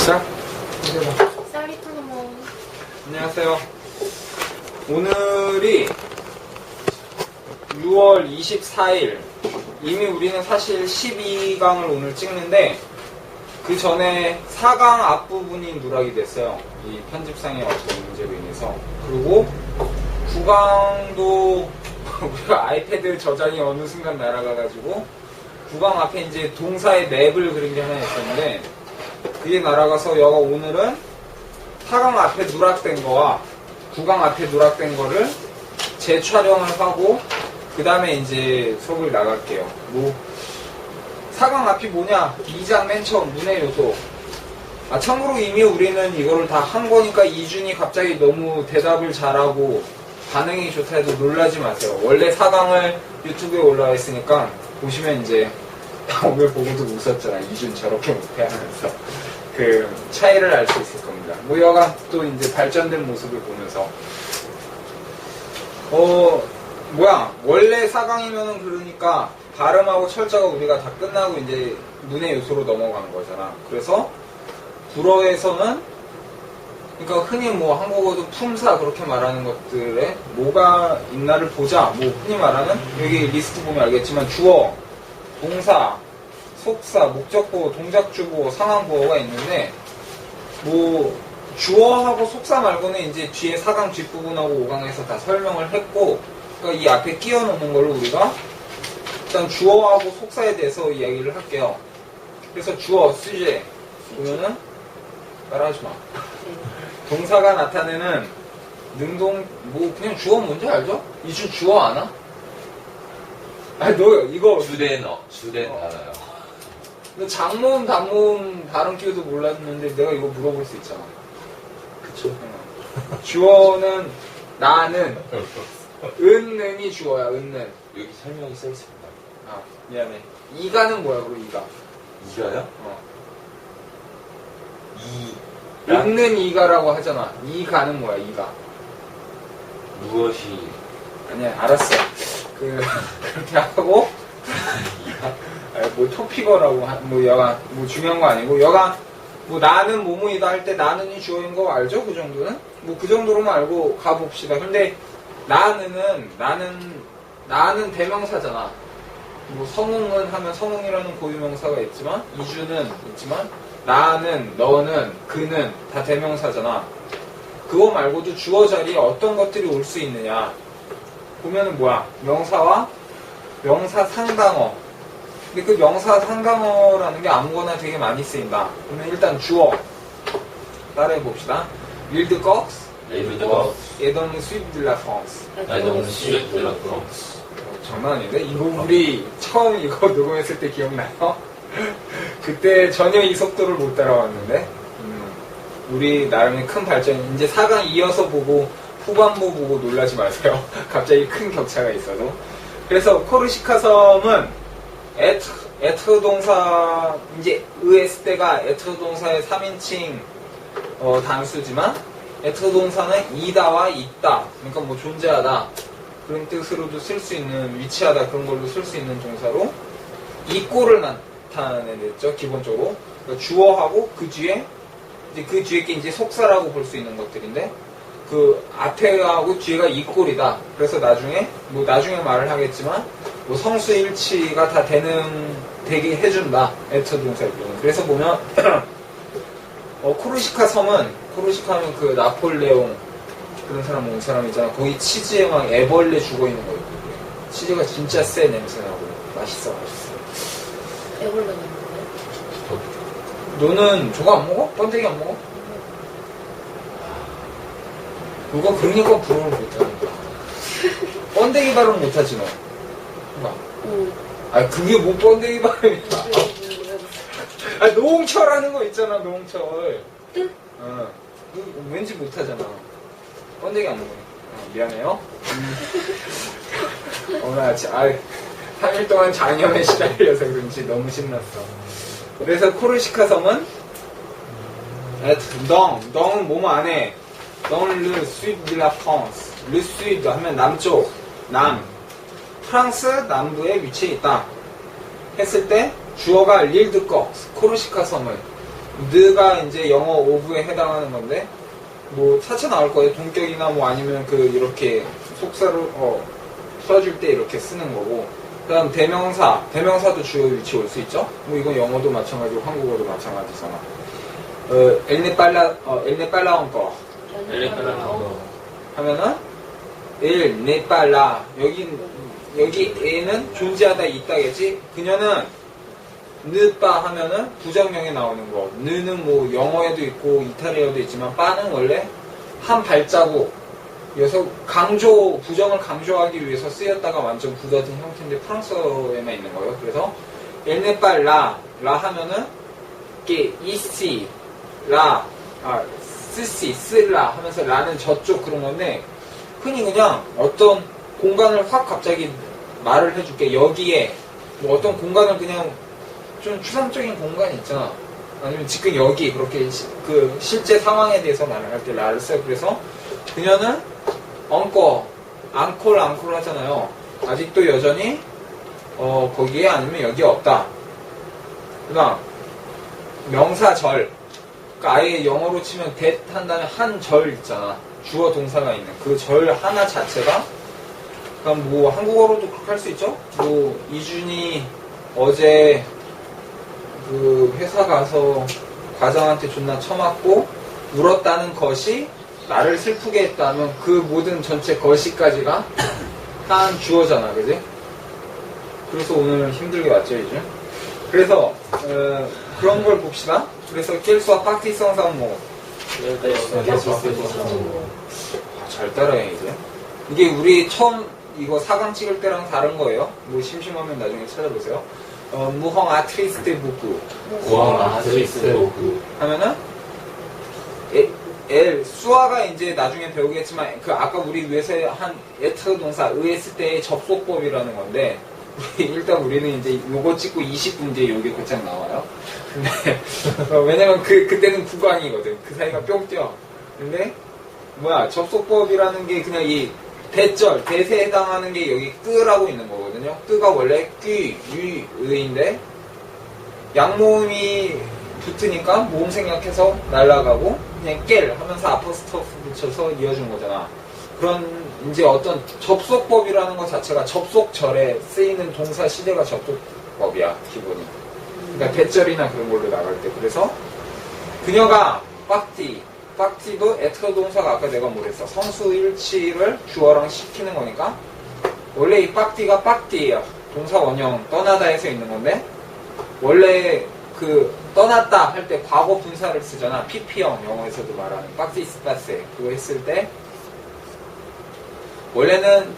시작. 쌀이 털어먹. 안녕하세요. 오늘이 6월 24일. 이미 우리는 사실 12강을 오늘 찍는데 그 전에 4강 앞부분이 누락이 됐어요. 이 편집상의 어떤 문제로 인해서. 그리고 9강도 우리가 아이패드 저장이 어느 순간 날아가가지고 9강 앞에 이제 동사의 맵을 그린 게 하나 있었는데 그게 날아가서 여가 오늘은 4강 앞에 누락된 거와 9강 앞에 누락된 거를 재촬영을 하고 그 다음에 이제 수업을 나갈게요. 뭐 4강 앞이 뭐냐? 2장 맨 처음 문해 요소. 참고로 이미 우리는 이거를 다 한 거니까 이준이 갑자기 너무 대답을 잘하고 반응이 좋다 해도 놀라지 마세요. 원래 4강을 유튜브에 올라와 있으니까 보시면 이제 오늘 보고도 웃었잖아. 이준 저렇게 못해 하면서 그 차이를 알 수 있을 겁니다. 뭐 여간 또 이제 발전된 모습을 보면서 원래 4강이면은 그러니까 발음하고 철자가 우리가 다 끝나고 이제 문해 요소로 넘어가는 거잖아. 그래서 불어에서는 그러니까 흔히 뭐 한국어도 품사 그렇게 말하는 것들에 뭐가 있나를 보자. 뭐 흔히 말하는 여기 리스트 보면 알겠지만 주어, 동사, 속사, 목적보호, 동작주보호, 상황보호가 있는데 뭐 주어하고 속사 말고는 이제 뒤에 4강 뒷부분하고 5강에서 다 설명을 했고 그러니까 이 앞에 끼워 넣는 걸로 우리가 일단 주어하고 속사에 대해서 이야기를 할게요. 그래서 주어, 수제 보면은 따라하지 마. 동사가 나타내는 능동 뭐 그냥 주어 뭔지 알죠? 이준 주어 아나? 아니 너 이거 주대너 알아요. 너 장모음 단모음 발음 키워도 몰랐는데 내가 이거 물어볼 수 있잖아. 그쵸? 주어는 나는 은는이 주어야. 은는. 여기 설명이 써 있습니다. 아 미안해. 이가는 뭐야 그럼 이가? 이가요? 은는 이가라고 하잖아. 이가는 뭐야 이가? 무엇이 아니야 알았어. 그렇게 하고 뭐 토픽어라고 뭐 여간 뭐 중요한 거 아니고 여간 뭐 나는 뭐뭐이다 할 때 나는이 주어인 거 알죠? 그 정도는 뭐 그 정도로만 알고 가봅시다. 근데 나는 대명사잖아. 뭐 성웅은 하면 성웅이라는 고유명사가 있지만 이주는 있지만 나는 너는 그는 다 대명사잖아. 그거 말고도 주어 자리에 어떤 것들이 올 수 있느냐 보면은 뭐야 명사와 명사 상당어. 근데 그 명사 상당어라는 게 아무거나 되게 많이 쓰인다. 그러면 일단 주어 따라해 봅시다. Il de Cox, et dans le sud de la France. 장난 아닌데? 이거 우리 처음 이거 녹음했을 때 기억나요? 그때 전혀 이 속도를 못 따라왔는데 우리 나름의 큰 발전. 이제 4강 이어서 보고 후반부 보고 놀라지 마세요. 갑자기 큰 격차가 있어도. 그래서 코르시카 섬은 에트르 동사 이제 의했을 때가 에트르 동사의 3인칭 단수지만 에트르 동사는 이다와 있다. 그러니까 뭐 존재하다 그런 뜻으로도 쓸 수 있는 위치하다 그런 걸로 쓸 수 있는 동사로 있고를 나타내냈죠. 기본적으로 그러니까 주어하고 그 뒤에 게 이제 속사라고 볼 수 있는 것들인데 그 앞에하고 뒤에가 이꼴이다. 그래서 나중에 말을 하겠지만 뭐 성수일치가 다 되게 해준다. 에트 동사일 경우. 그래서 보면 코르시카 섬은 코르시카는 그 나폴레옹 그런 사람 온 사람이잖아. 거기 치즈에 막 애벌레 죽어 있는 거 있고 치즈가 진짜 쎄 냄새나고 맛있어. 애벌레가 있는데? 너는 저거 안 먹어? 번데기 안 먹어? 그거 그러니까 불어를 못하는 거야. 번데기 발음 못하지 너. 아 그게 뭐 번데기 발음이야. 노홍철 하는 거 있잖아. 노홍철. 왠지 못하잖아. 번데기 안 먹으니까. 미안해요. 오늘 아침 3일 동안 장염에 시달려서 그런지 너무 신났어. 그래서 코르시카 섬은 덩은 뭐뭐 안 해. Dans le sud de la France. Le sud 하면 남쪽, 프랑스 남부에 위치해 있다. 했을 때 주어가 릴드 꺽, 코르시카 섬을 느가 이제 영어 오브에 해당하는 건데, 뭐, 차차 나올 거예요. 동격이나 뭐 아니면 그, 이렇게 속사로, 써줄 때 이렇게 쓰는 거고. 그 다음 대명사도 주어 위치 올 수 있죠? 뭐 이건 영어도 마찬가지고 한국어도 마찬가지잖아. 엘네 빨라온 거. 하면은, 네 빨라. 여기 애는 존재하다 있다겠지? 그녀는 느빠 하면은 부정형에 나오는 거. 느는 뭐 영어에도 있고 이탈리아어도 있지만 빠는 원래 한 발자국. 그래서 부정을 강조하기 위해서 쓰였다가 완전 굳어진 형태인데 프랑스어에만 있는 거예요. 그래서 엘네빨라 라 하면은 이게 이시 쓰시 쓸라 하면서 라는 저쪽 그런 건데 흔히 그냥 어떤 공간을 확 갑자기 말을 해줄게. 여기에 뭐 어떤 공간을 그냥 좀 추상적인 공간이 있잖아. 아니면 지금 여기 그렇게 그 실제 상황에 대해서 말을 할 때 라를 써요. 그래서 그녀는 앙콜 하잖아요. 아직도 여전히 거기에 아니면 여기에 없다. 그다음 명사절. 그러니까 아예 영어로 치면 that 한 다음에 한 절 있잖아. 주어 동사가 있는 그 절 하나 자체가 그럼 뭐 한국어로도 그렇게 할 수 있죠. 뭐 이준이 어제 그 회사 가서 과장한테 존나 처맞고 울었다는 것이 나를 슬프게 했다면 그 모든 전체 것이까지가 한 주어잖아, 그지? 그래서 오늘 힘들게 왔죠, 이제. 그래서 그런 걸 봅시다. 그래서 낄수와 파티성상 뭐 잘 따라해 이제. 이게 우리 처음 이거 4강 찍을 때랑 다른 거예요. 뭐 심심하면 나중에 찾아보세요. 무헝 아트리스트 부구. 무헝 아트리스트 부구. 하면은 수아가 이제 나중에 배우겠지만 그 아까 우리 위에서 한 에트 동사 의했을 때의 접속법이라는 건데 일단 우리는 이제 요거 찍고 20분 뒤에 요게 곧장 나와요. 근데 왜냐면 그때는 구강이거든. 그 사이가 뿅 뛰어. 근데 접속법이라는 게 그냥 이 대세에 해당하는 게 여기 끄라고 있는 거거든요. 끄가 원래 끼, 유, 의인데 양모음이 붙으니까 모음 생략해서 날아가고 그냥 깰 하면서 아포스토프 붙여서 이어준 거잖아. 그런 이제 어떤 접속법이라는 것 자체가 접속절에 쓰이는 동사 시대가 접속법이야 기본이. 그러니까 대절이나 그런 걸로 나갈 때. 그래서 그녀가 빡티도 에트러 동사가 아까 내가 뭐랬어? 성수 일치를 주어랑 시키는 거니까 원래 이 빡티가 빡티예요. 동사 원형 떠나다에서 있는 건데 원래 그 떠났다 할 때 과거 분사를 쓰잖아. PP형 영어에서도 말하는 빡티스파세 그거 했을 때 원래는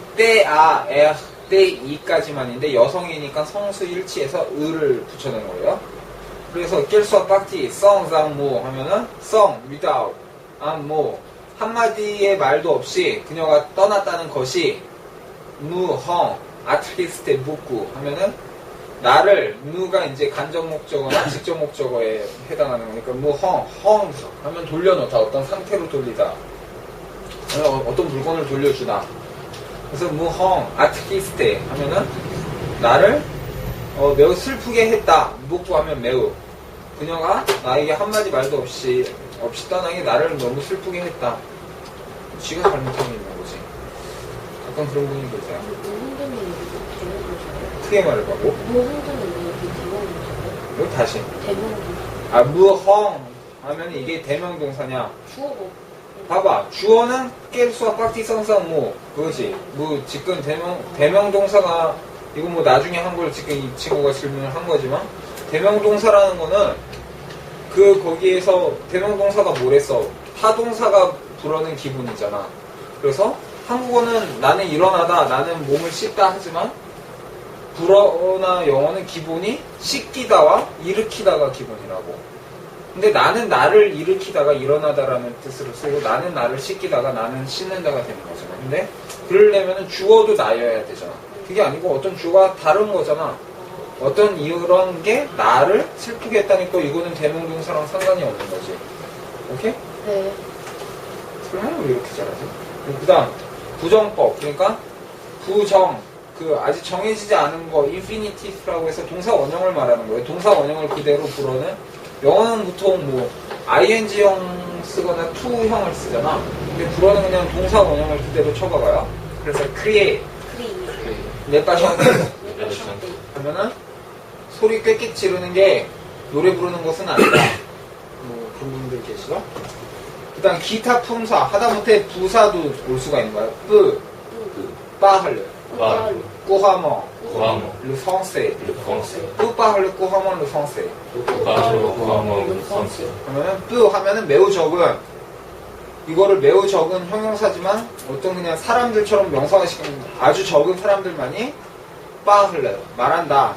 때이까지만인데 여성이니까 성수 일치해서 을을 붙여놓은 거예요. 그래서 낄수와 빡티 성상모 하면은 성 without 뭐 한마디의 말도 없이 그녀가 떠났다는 것이 무헝 아트리스테 묵구 하면은 나를 누가 이제 간접 목적어나 직접 목적어에 해당하는 거니까 무헝 하면 돌려놓다 어떤 상태로 돌리다 어떤 물건을 돌려주다. 그래서 무헝 아트리스테 하면은 나를 매우 슬프게 했다. 묵구 하면 매우 그녀가 나에게 한마디 말도 없이 떠나게 나를 너무 슬프게 했다. 지가 잘못하고 있는 거지. 약간 그런 분위기 보세요. 크게 말해봐고. 여기 다시. 무헝 하면 이게 대명동사냐? 주어고. 봐봐. 주어는 깰수와 빡티성상 그거지. 지금 대명동사가 이거 뭐 나중에 한 걸 지금 이 친구가 질문을 한 거지만 대명동사라는 거는 거기에서 대명동사가 뭐랬어? 타동사가 불어는 기분이잖아. 그래서 한국어는 나는 일어나다, 나는 몸을 씻다 하지만 불어나 영어는 기본이 씻기다와 일으키다가 기본이라고. 근데 나는 나를 일으키다가 일어나다라는 뜻으로 쓰고 나는 나를 씻기다가 나는 씻는다가 되는 거잖아. 근데 그러려면 주어도 나여야 되잖아. 그게 아니고 어떤 주어가 다른 거잖아. 어떤 이런 게 나를 슬프게 했다니까 이거는 대명동사랑 상관이 없는 거지. 오케이? 네. 그러면 왜 이렇게 잘하지? 그 다음 부정법. 그러니까 부정 아직 정해지지 않은 거 인피니티브라고 해서 동사 원형을 말하는 거예요. 동사 원형을 그대로 불어는 영어는 보통 뭐 ing형 쓰거나 to형을 쓰잖아. 근데 불어는 그냥 동사 원형을 그대로 쳐박아요. 그래서 create 크리. 내 빠션 네. 하면은 소리 꽥꽥 지르는 게 노래 부르는 것은 아니다. 뭐 그런 분들 계시죠? 그 다음 기타 품사 하다못해 부사도 올 수가 있는 거야. 뿌, 빠 할래, 와, 꾸하머, 고아모, 르 성세, 르펑세, 뿌빠 할래, 꾸하머, 르 성세. 고아모, 고아모, 르펑세. 그러면은 뿌 하면은 매우 적은, 이거를 매우 적은 형용사지만 어떤 그냥 사람들처럼 명사가 시키는 아주 적은 사람들만이 빠 할래 말한다.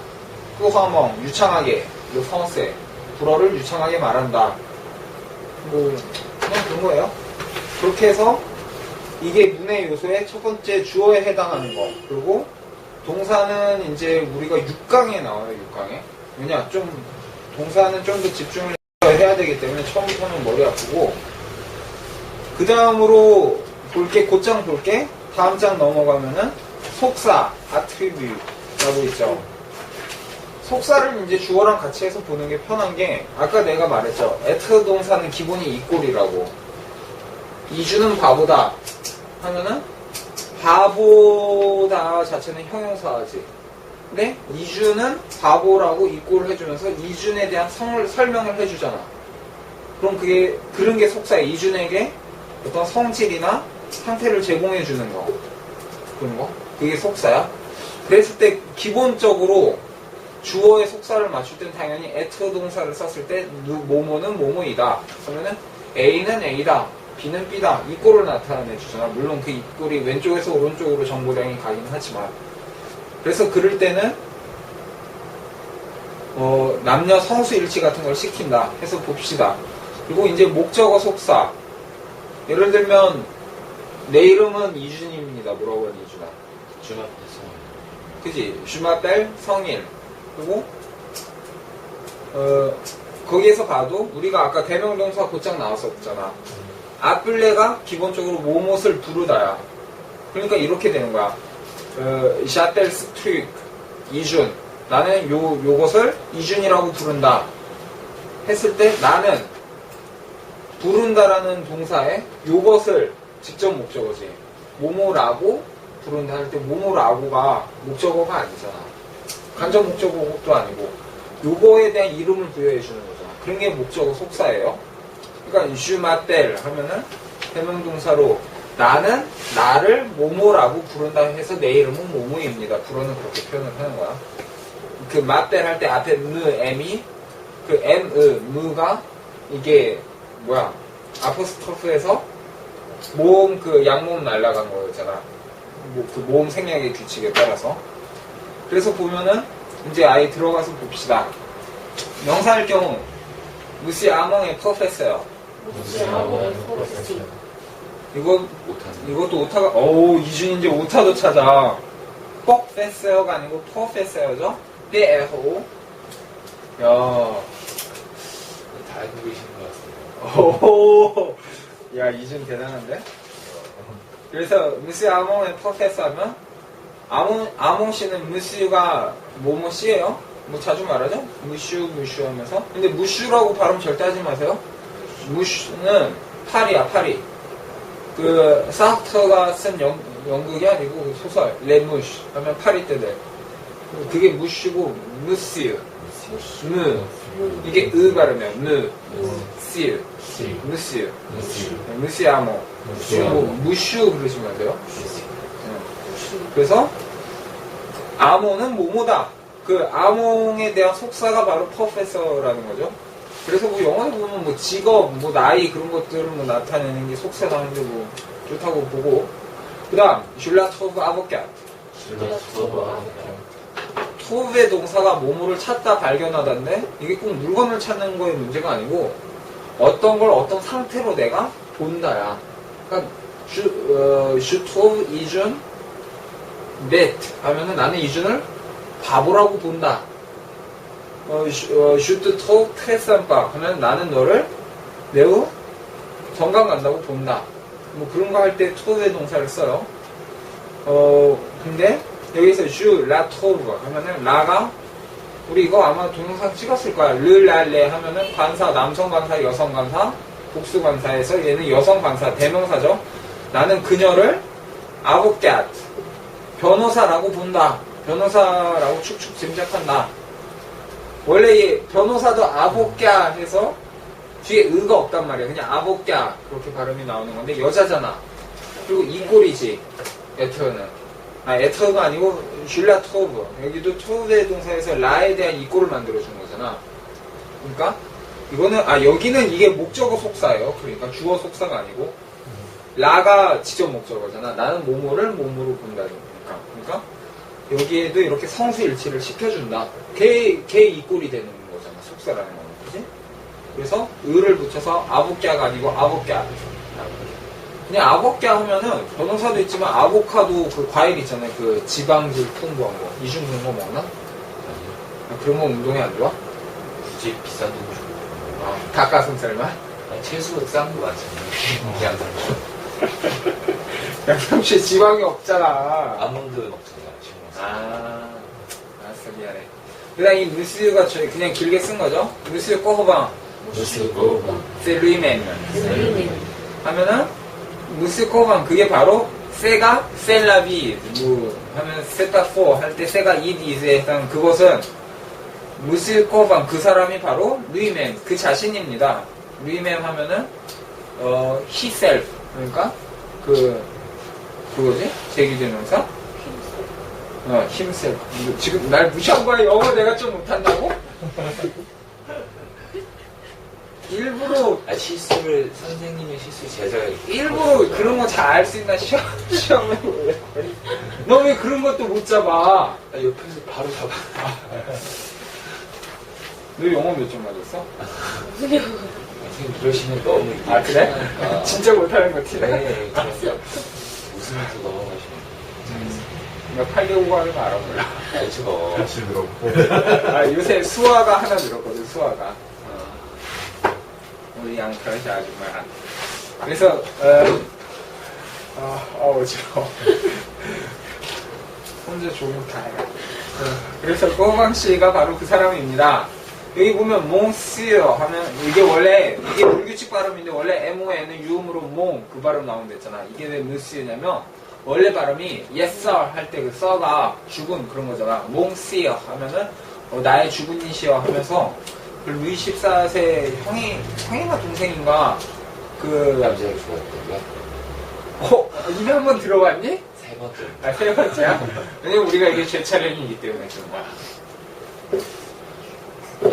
꾸하멍 유창하게, 르 성세 불어를 유창하게 말한다. 뭐 그냥 그런 거예요. 그렇게 해서 이게 문의 요소의 첫 번째 주어에 해당하는 거. 그리고 동사는 이제 우리가 6강에 나와요. 6강에. 왜냐 좀 동사는 좀 더 집중을 해야 되기 때문에 처음부터는 머리 아프고, 그 다음으로 볼게, 곧장 볼게. 다음 장 넘어가면은 속사, attribute라고 있죠. 속사를 이제 주어랑 같이 해서 보는 게 편한 게, 아까 내가 말했죠. at 동사는 기본이 이꼴이라고. 이주는 바보다 하면은 바보다 자체는 형용사지. 근데 이주는 바보라고 이꼴을 해주면서 이준에 대한 설명을 해주잖아. 그럼 그게 그런 게 속사야. 이준에게 어떤 성질이나 상태를 제공해주는 거, 그런 거, 그게 속사야. 그랬을 때 기본적으로 주어의 속사를 맞출 땐 당연히 at 동사를 썼을 때 뭐뭐는 뭐뭐이다 그러면은 A는 A다, B는 B다, 이 꼴을 나타내 주잖아. 물론 그 이 꼴이 왼쪽에서 오른쪽으로 정보량이 가긴 하지만, 그래서 그럴 때는 남녀 성수 일치 같은 걸 시킨다 해서 봅시다. 그리고 이제 목적어 속사, 예를 들면 내 이름은 이준입니다. 뭐라고 하니 이준아? 주마페성, 그지? 슈마벨 성일. 그리고 거기에서 봐도 우리가 아까 대명동사 곧장 나왔었잖아. 아플레가 기본적으로 뭐뭇을 부르다야. 그러니까 이렇게 되는 거야. 샤텔 스트릭 이준, 나는 요것을 이준이라고 부른다 했을 때, 나는 부른다라는 동사에 요것을 직접 목적어지. 뭐뭐라고 부른다 할 때 뭐뭐라고가 목적어가 아니잖아. 간접 목적어도 아니고 요거에 대한 이름을 부여해 주는 거잖아. 그런 게 목적어 속사예요. 그러니까 슈마텔 하면은 대명동사로 나는 나를 뭐뭐라고 부른다 해서 내 이름은 뭐뭐입니다. 불어는 그렇게 표현을 하는 거야. 그 마텔 할 때 앞에 느, m이 그 무가 이게 뭐야, 아포스트로프에서 모음, 그 양모음 날라간 거였잖아. 그 모음 생략의 규칙에 따라서. 그래서 보면은 이제 아예 들어가서 봅시다. 명사일 경우 무시 아몽의 퍼펙트예요. 무시하고 포스팅. 이것도 오타가, 이준 이제 오타도 찾아. 퍼펙트가 아니고 퍼펙트죠? 떼에호. 야, 다 알고 계시는 것 같습니다. 오, 야, 이준 대단한데? 그래서 무시 아몽의 퍼펙트 하면 아몽 씨는 무슈가 뭐뭐 씨예요? 뭐 자주 말하죠? 무슈 하면서. 근데 무슈라고 발음 절대 하지 마세요. 무슈는 파리야, 파리. 그 사르트가 쓴 연극이 아니고 그 소설 레무슈 하면 파리 때들. 그게 무슈고 무스, 무, 이게 으 발음이에요. 무, 시, 무스, 무시아모. 그리고 무슈 그러지 마세요. 그래서 아몽은 뭐뭐다. 그 아몽에 대한 속사가 바로 퍼페서라는 거죠. 그래서 뭐 영화에 보면 뭐 직업, 뭐 나이 그런 것들을 뭐 나타내는 게 속사라는데 뭐 좋다고 보고. 그 다음 슐라토브 아보캬. 토브의 동사가 뭐뭐를 찾다 발견하다인데, 이게 꼭 물건을 찾는 거의 문제가 아니고 어떤 걸 어떤 상태로 내가 본다야. 그러니까 슈토브 이준 넷 하면은 나는 이준을 바보라고 본다. 슈트 토 트레산바 하면 나는 너를 매우 정감 간다고 본다. 뭐 그런 거 할 때 토브의 동사를 써요. 근데 여기서 슈 라토브 하면은 라가 우리 이거 아마 동영상 찍었을 거야. 르랄레 하면은 관사, 남성 관사, 여성 관사, 복수 관사에서 얘는 여성 관사, 대명사죠. 나는 그녀를 아보캣, 변호사라고 본다. 변호사라고 축축 짐작한다. 원래 이 변호사도 아보캣 해서 뒤에 의가 없단 말이야. 그냥 아보캣 그렇게 발음이 나오는 건데 여자잖아. 그리고 이꼴이지. 에터는. 에터가 아니고 슐라 토브. 여기도 토브의 동사에서 라에 대한 이꼴을 만들어준 거잖아. 그러니까 이거는 여기는 이게 목적어 속사예요. 그러니까 주어 속사가 아니고 라가 직접 목적어잖아. 나는 뭐뭐를 몸으로 본다는 거니까. 그러니까 여기에도 이렇게 성수일치를 시켜준다. 걔 이꼴이 되는 거잖아. 속사라는 거는. 그지? 그래서 의를 붙여서 아보캐가 아니고 아보캐. 그냥 아보캐 하면은 변호사도 있지만 아보카도 그 과일 있잖아요. 그 지방질 풍부한 거. 이중 그런 거 먹나? 그런 거 운동에 안 좋아? 굳이 비싼 돈 주고. 닭가슴살만? 채소 싼 거 많잖아요. 양상추. 양상추에 지방이 없잖아. 아몬드 먹잖아요. 지금. 알았어, 미안해. 그 다음 이 무스유가 그냥 길게 쓴 거죠? 무스유 꼬호방, 무스고. 셀루이멘 셀리님. 하면은 무스유 꼬호방 그게 바로 세가 셀라비 하면 세타포 할 때 세가 이디즈에 해당 그것은 무스유 꼬호방 그 사람이 바로 루이멘 그 자신입니다. 루이멘 하면은 he self 그러니까 그거지? 제기대명사? 힘셀. 지금 날 무시한 거야? 영어 내가 좀 못한다고? 일부러, 실수를, 선생님의 실수 제자가 일부러 그런 거 잘 알 수 있나 시험을 왜? 너 왜 그런 것도 못 잡아? 옆에서 바로 잡아. 너 영어 몇 점 맞았어? 선생님 그러시면 너무. 그래? 진짜 못하는 거 티네? 네, 그랬어. 웃으면서 넘어가시면. 나 8개국 하는 거 알아 몰라. 알죠. 같이 늘었고. 요새 수화가 하나 늘었거든, 수화가. 우리 양털이 아줌마. 그래서, 어지러워. 혼자 조금 다해. 그래서 꼬방 씨가 바로 그 사람입니다. 여기 보면 몽스요 하면 이게 원래 이게 불규칙 발음인데 원래 MON은 유음으로 몽 그 발음 나온다 했잖아. 이게 왜 무스유냐면 원래 발음이 yes sir 할 때 그 sir가 죽은 그런 거잖아. 몽스요 하면은 나의 죽은이시여 하면서 그 루이 14세 형이가 동생인가 그 남자가 죽었다고요? 이미 한번 들어봤니? 세 번째. 세 번째야? 왜냐면 우리가 이게 제 차례이기 때문에 그런 거야.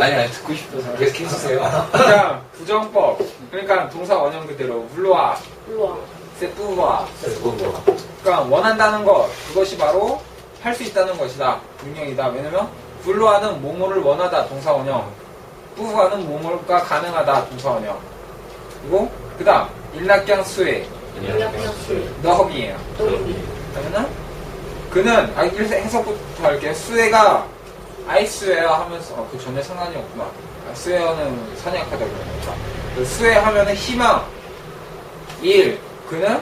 아니, 듣고 싶어서 계속 해주세요. 그냥 부정법 그러니까 동사 원형 그대로 불러와 우와. 세뿌와 그러니까 원한다는 것 그것이 바로 할 수 있다는 것이다 능력이다. 왜냐면 불러와는 뭐뭐를 원하다 동사 원형 뿌와는 뭐뭐가 가능하다 동사 원형 그리고 그 다음 일락경 수에 연락장수. 너험이에요. 도우미. 그러면은 그는 이래서 해석부터 할게요. 수에가 아이스웨어 하면서 그 전에 상관이 없구나. 스웨어는 선약하다 그러니까 그 스웨 하면은 희망 일 그는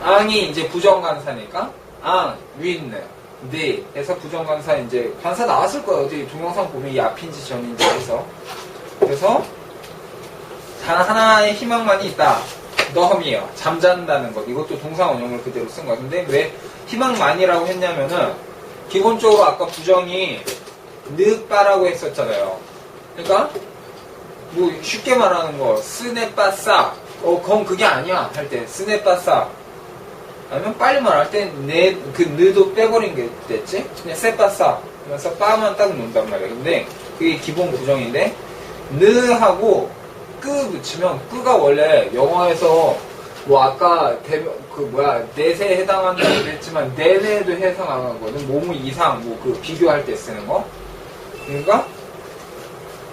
앙이 이제 부정관사니까 앙 윈네 네 해서 부정관사 이제 관사 나왔을 거예요. 어디 동영상 보면 이 앞인지 전인지 해서 그래서 단 하나의 희망만이 있다. 너함이에요. 잠잔다는 것. 이것도 동사 원형을 그대로 쓴 거야. 근데 왜 희망만이라고 했냐면은 기본적으로 아까 부정이 늑바라고 했었잖아요. 그러니까 뭐 쉽게 말하는 거 스네빠싸 그건 그게 아니야 할 때 스네빠싸 아니면 빨리 말할 때 그 느도 빼버린 게 됐지? 그냥 세빠싸 그래서 빠만 딱 놓는단 말이야. 근데 그게 기본 부정인데 느하고 끄 붙이면 끄가 원래 영어에서 뭐 아까 넷에 해당한다고 그랬지만 내내도 해당하거든. 뭐뭐 이상 뭐 그 비교할 때 쓰는 거. 그러니까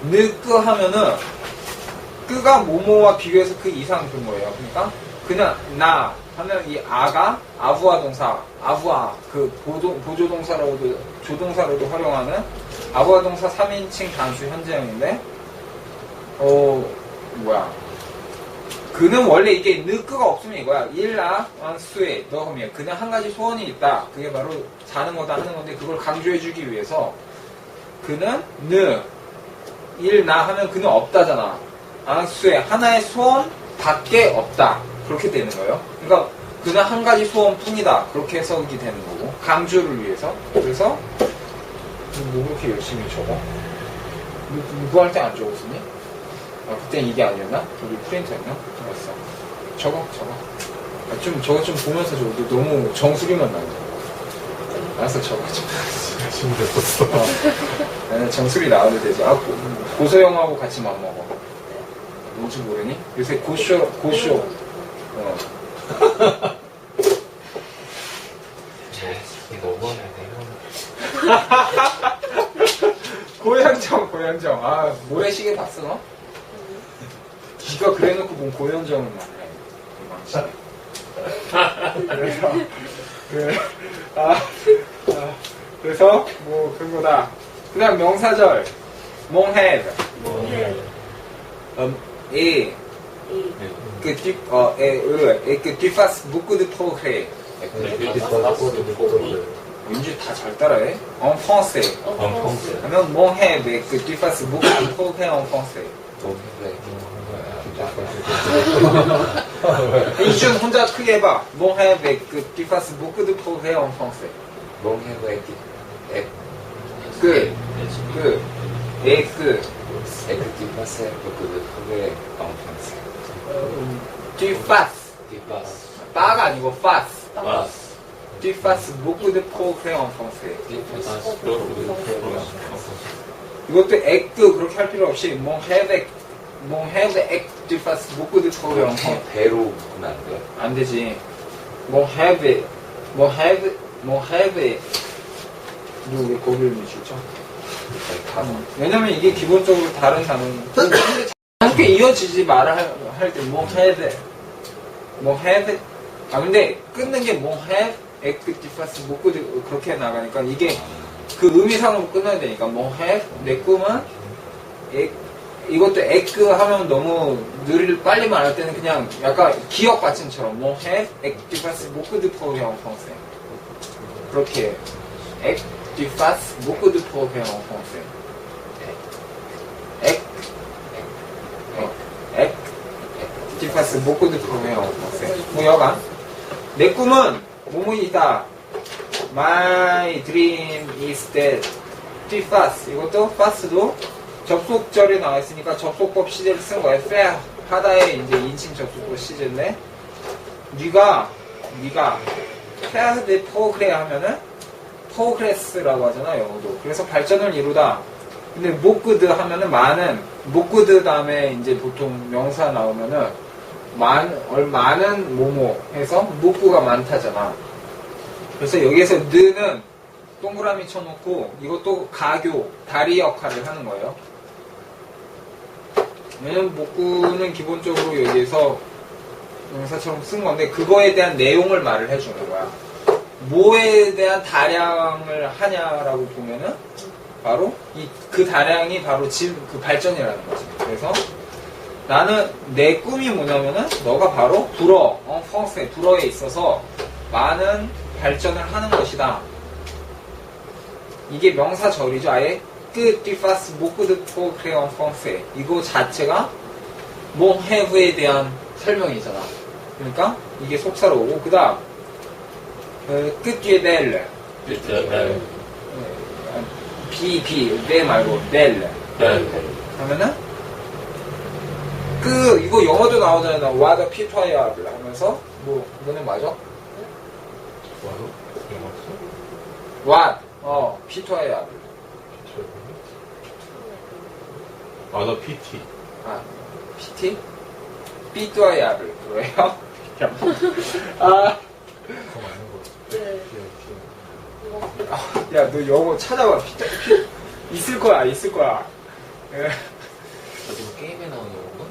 느끄 하면은 끄가 뭐뭐와 비교해서 그 이상 준 거예요. 그러니까 그냥 나 하면 이 아가 아부아 동사 아부아 그 보조동사로도 조동사로도 활용하는 아부아 동사 3인칭 단수 현재형인데 그는 원래 이게 느끄가 없으면 이거야. 일라 수에 너하면 그는 한 가지 소원이 있다. 그게 바로 자는 거다 하는 건데 그걸 강조해주기 위해서 그는 일나 하면 그는 없다잖아. 안수에 하나의 소원 밖에 없다. 그렇게 되는 거예요. 그러니까 그는 한 가지 소원 뿐이다. 그렇게 해석이 되는 거고. 강조를 위해서. 그래서 뭐 그렇게 열심히 적어? 누구 할 때 안 적었었니? 아, 그땐 이게 아니었나? 우리 프린터였나? 알았어. 적어. 저거 좀 보면서 적어. 너 너무 정수리만 나오잖아. 알았어, 적어. 신기했었어. 나는 정수리 나와도 되지. 아, 고소영하고 같이 맘먹어. 뭔지 모르니? 요새 고쇼. 어. 이거 너무하네. 고현정. 아, 모래시계 봤어, 너? 지가 그래놓고 뭔 고현정을 만나. 그래서, 뭐, 그거다. 그 다음 명사절. 몽헤드. 이. que tu fasses beaucoup de progrès. 왠지 다 잘 따라해. En français. 하면 mon rêve est que tu fasses beaucoup de progrès en français. 이준 혼자 크게 해봐. Mon rêve est que tu fasses beaucoup de progrès en français. que tu fasses. 빠가 아니고 fasses. Tu fasses beaucoup de progrès en français. 이것도 액도 그렇게 할 필요 없이 mon rêve est que tu fasses beaucoup de progrès en français. 배로 보면 안 돼요? 안 되지. mon rêve 누구 왜 거기를 미치죠? 왜냐면 이게 기본적으로 다른 단어는 함께 이어지지 말아 할 때 mon rêve 아 근데 끊는 게 mon rêve est que tu fasses beaucoup de 그렇게 나가니까 이게 그 의미상으로 끝나야 되니까 mon rêve 내 꿈은 이것도 에그 하면 너무 빨리 말할 때는 그냥 약간 기억 받침처럼 mon rêve est que tu fasses beaucoup de progrès en français 그렇게 est que tu fasses beaucoup de progrès en français est que tu fasses beaucoup de progrès en français 뭐 여간 내 꿈은 뭐뭐이다 My dream is that tu fasses 이것도 fasse도 접속절이 나와 있으니까 접속법 시제를 쓴 거야. faire 하다의 이제 인칭 접속법 시제인데, 네가 faire des progrès 하면은 progress라고 하잖아 영어도. 그래서 발전을 이루다. 근데 beaucoup de 하면은 많은 beaucoup de 다음에 이제 보통 명사 나오면은 많은 뭐뭐 해서 beaucoup 가 많다잖아. 그래서 여기에서 느는 동그라미 쳐놓고 이것도 가교 다리 역할을 하는 거예요. 왜냐면 목구는 기본적으로 여기에서 명사처럼 쓴 건데 그거에 대한 내용을 말을 해주는 거야. 뭐에 대한 다량을 하냐라고 보면은 바로 그 다량이 바로 그 발전이라는 거지. 그래서 나는 내 꿈이 뭐냐면은 너가 바로 불어에 있어서 많은 발전을 하는 것이다. 이게 명사절이죠. 아예 que tu fasses beaucoup de progrès en français. 이거 자체가 mon rêve에 대한 설명이잖아. 그러니까 이게 속사로 오고 그 다음 que tu es belle. B 말고 belle. 하면은 이거 영어도 나오잖아. What a pitoyable 하면서 뭐는 맞아? What? pitoyable. 나 PT. PT? pitoyable. 그거예요? 그거 맞는 거. 네. 야, 너 영어 찾아봐. 있을 거야. 지금 게임에 나오는 건가?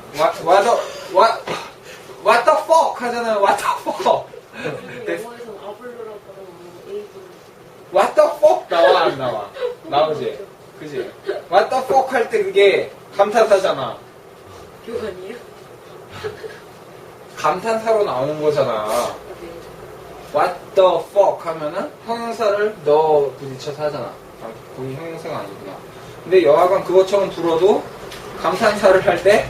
What the fuck 하잖아요. What the fuck. 영어에서는 아블로라고 하면 에이블. What the fuck 나와 안 나와? 나오지? 그지? What the fuck 할 때 그게 감탄사잖아. 교관이에요? 감탄사로 나오는 거잖아. 네. What the fuck 하면은 형용사를 너 부딪혀서 하잖아. 거기 형용사가 아니구나. 근데 여하간 그것처럼 불어도 감탄사를 할 때,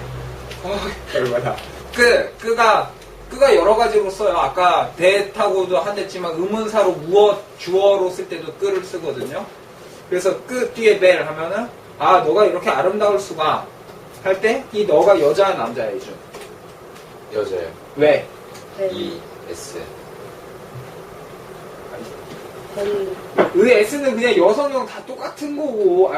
열받아. 끄가 여러 가지로 써요. 아까 대타고도 한댔지만 의문사로 주어로 쓸 때도 끄를 쓰거든요. 그래서 끄 뒤에 벨 하면은, 아, 너가 이렇게 아름다울 수가 할 때, 이 너가 여자, 남자야, 이준. 여자예요. 왜? E, S. 의 S는 그냥 여성형 다 똑같은 거고,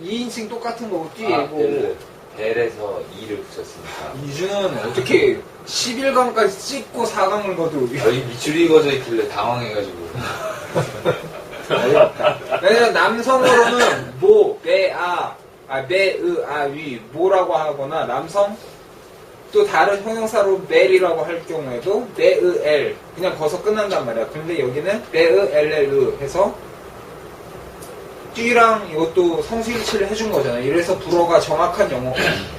2인칭 똑같은 거고, 뒤에고. 벨에서 E를 붙였으니까. 이준은 어떻게 11강까지 찍고 4강을 거도 여기 밑줄이 그어져 있길래 당황해가지고. 어렵다. 왜냐면 남성으로는 모, 매, 매, 위, 모라고 하거나 남성 또 다른 형용사로 멜이라고 할 경우에도 매, 엘 그냥 거서 끝난단 말이야. 근데 여기는 매, 엘 해서 띠랑 이것도 성수일치를 해준 거잖아. 이래서 불어가 정확한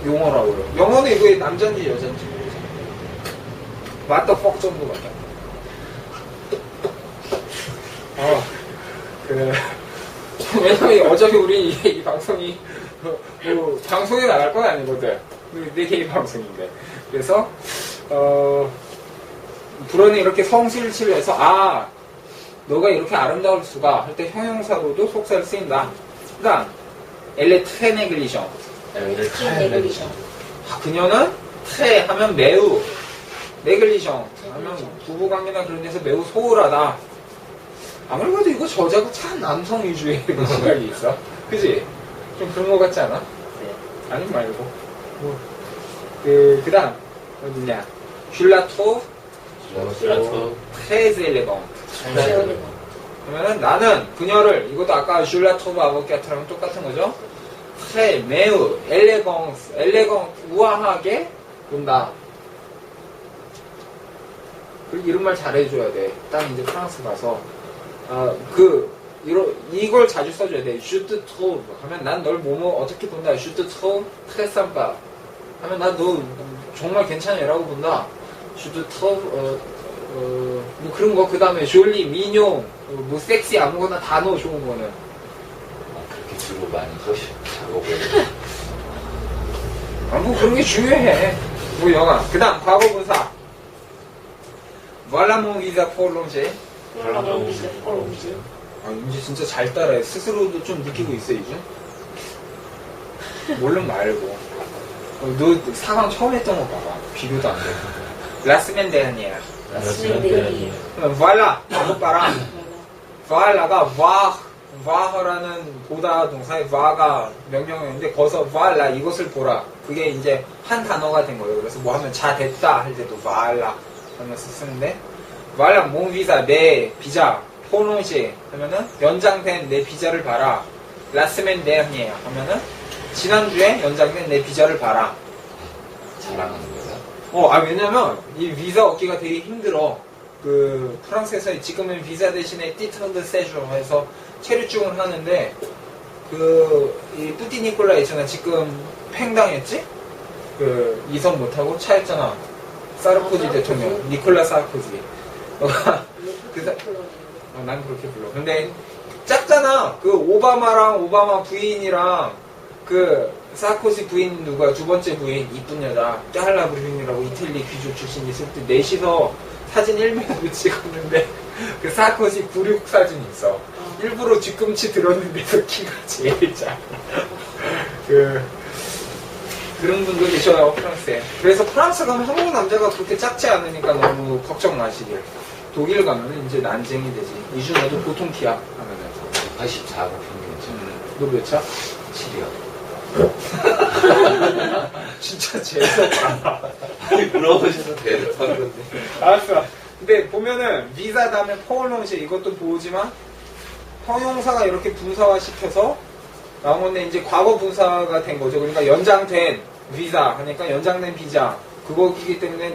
용어라고요. 영어는 이거 남자인지 여자인지 모르잖아. What the fuck 정도 같다. 그래. 왜냐면 어차피 우리 이 방송이 뭐 방송에 나갈 건 아니거든. 내 개인 방송인데. 그래서 불어는 이렇게 성수일치를 해서 너가 이렇게 아름다울 수가 할 때 형용사로도 속사를 쓰인다. 그 다음 엘레 트레 네글리션. 그녀는 트레 하면 매우, 네글리션 하면 부부관계나 그런 데서 매우 소홀하다. 아무래도 이거 저자가 참 남성 위주의 생각이 있어. 그지? 좀 그런 거 같지 않아? 네. 아니 말고. 그 다음 어디냐? 슐라토 트레즈 엘레건트. 그러면은 나는 그녀를, 이것도 아까 슐라토브 아보키아트랑 똑같은 거죠? 트레, 매우, 엘레건스, 우아하게 본다. 그리고 이런 말 잘해줘야 돼. 딱 이제 프랑스 가서. 이걸 자주 써줘야 돼. 슈트 트로브 하면 난 널 어떻게 본다. 슈트 트로브 트레 삼바 하면 난 너 정말 괜찮은 애라고 본다. 슈트 트로브 뭐 그런 거. 그 다음에 졸리, 미뇽, 뭐 섹시 아무거나 다 넣어. 좋은 거는. 그렇게 주로 많이 작업을. 뭐 그런 게 중요해. 뭐 영화. 그 다음 과거 분사. Voilà mon visa pour Longe. 이제 진짜 잘 따라해. 스스로도 좀 느끼고 있어, 이제. 모르면 말고. 너 4강 처음 했던 거 봐봐. 비교도 안 돼. 라스멘 데한이야. Voilà. 이거 봐라. Voilà가 Voir라는 보다 동사의 Voir가 명령어인데 거기서 Voilà 이것을 보라. 그게 이제 한 단어가 된 거예요. 그래서 뭐 하면 자 됐다 할 때도 Voilà 하면서 쓰는데 Voilà mon visa 내 비자 prolongé 하면은 연장된 내 비자를 봐라. La semaine dernière 하면은 지난주에 연장된 내 비자를 봐라. 자랑하는 거야? 왜냐면 이 비자 얻기가 되게 힘들어. 그 프랑스에서 지금은 비자 대신에 티tre de séjour 해서 체류증을 하는데 이 뿌띠 니콜라 있잖아. 지금 팽당했지? 이선 못하고 차였잖아. 사르코지 대통령 니콜라 사르코지. 난 그렇게 불러. 근데 작잖아. 오바마 부인이랑 사르코지 부인 두 번째 부인 이쁜 여자 까할라 브루인이라고 이탈리 귀족 출신 있을 때 넷이서 사진 1명으로 찍었는데 사르코지 96 사진이 있어. 일부러 뒤꿈치 들었는데도 키가 제일 작아. 그런 분도 계셔요, 프랑스에. 그래서 프랑스 가면 한국 남자가 그렇게 작지 않으니까 너무 걱정 마시길. 독일 가면은 이제 난쟁이 되지. 이준 너도 보통 키야 하면은 84고 평균이죠. 너 몇 차? 7이요. 진짜 재수없다. 아니, 물어보셔서 대답한 건데. 알았어. 근데 보면은 비자 다음에 포울롱시 이것도 보지만 형용사가 이렇게 분사화 시켜서 나온 건데 이제 과거 분사가 된 거죠. 그러니까 연장된 비자 하니까 연장된 비자 그거이기 때문에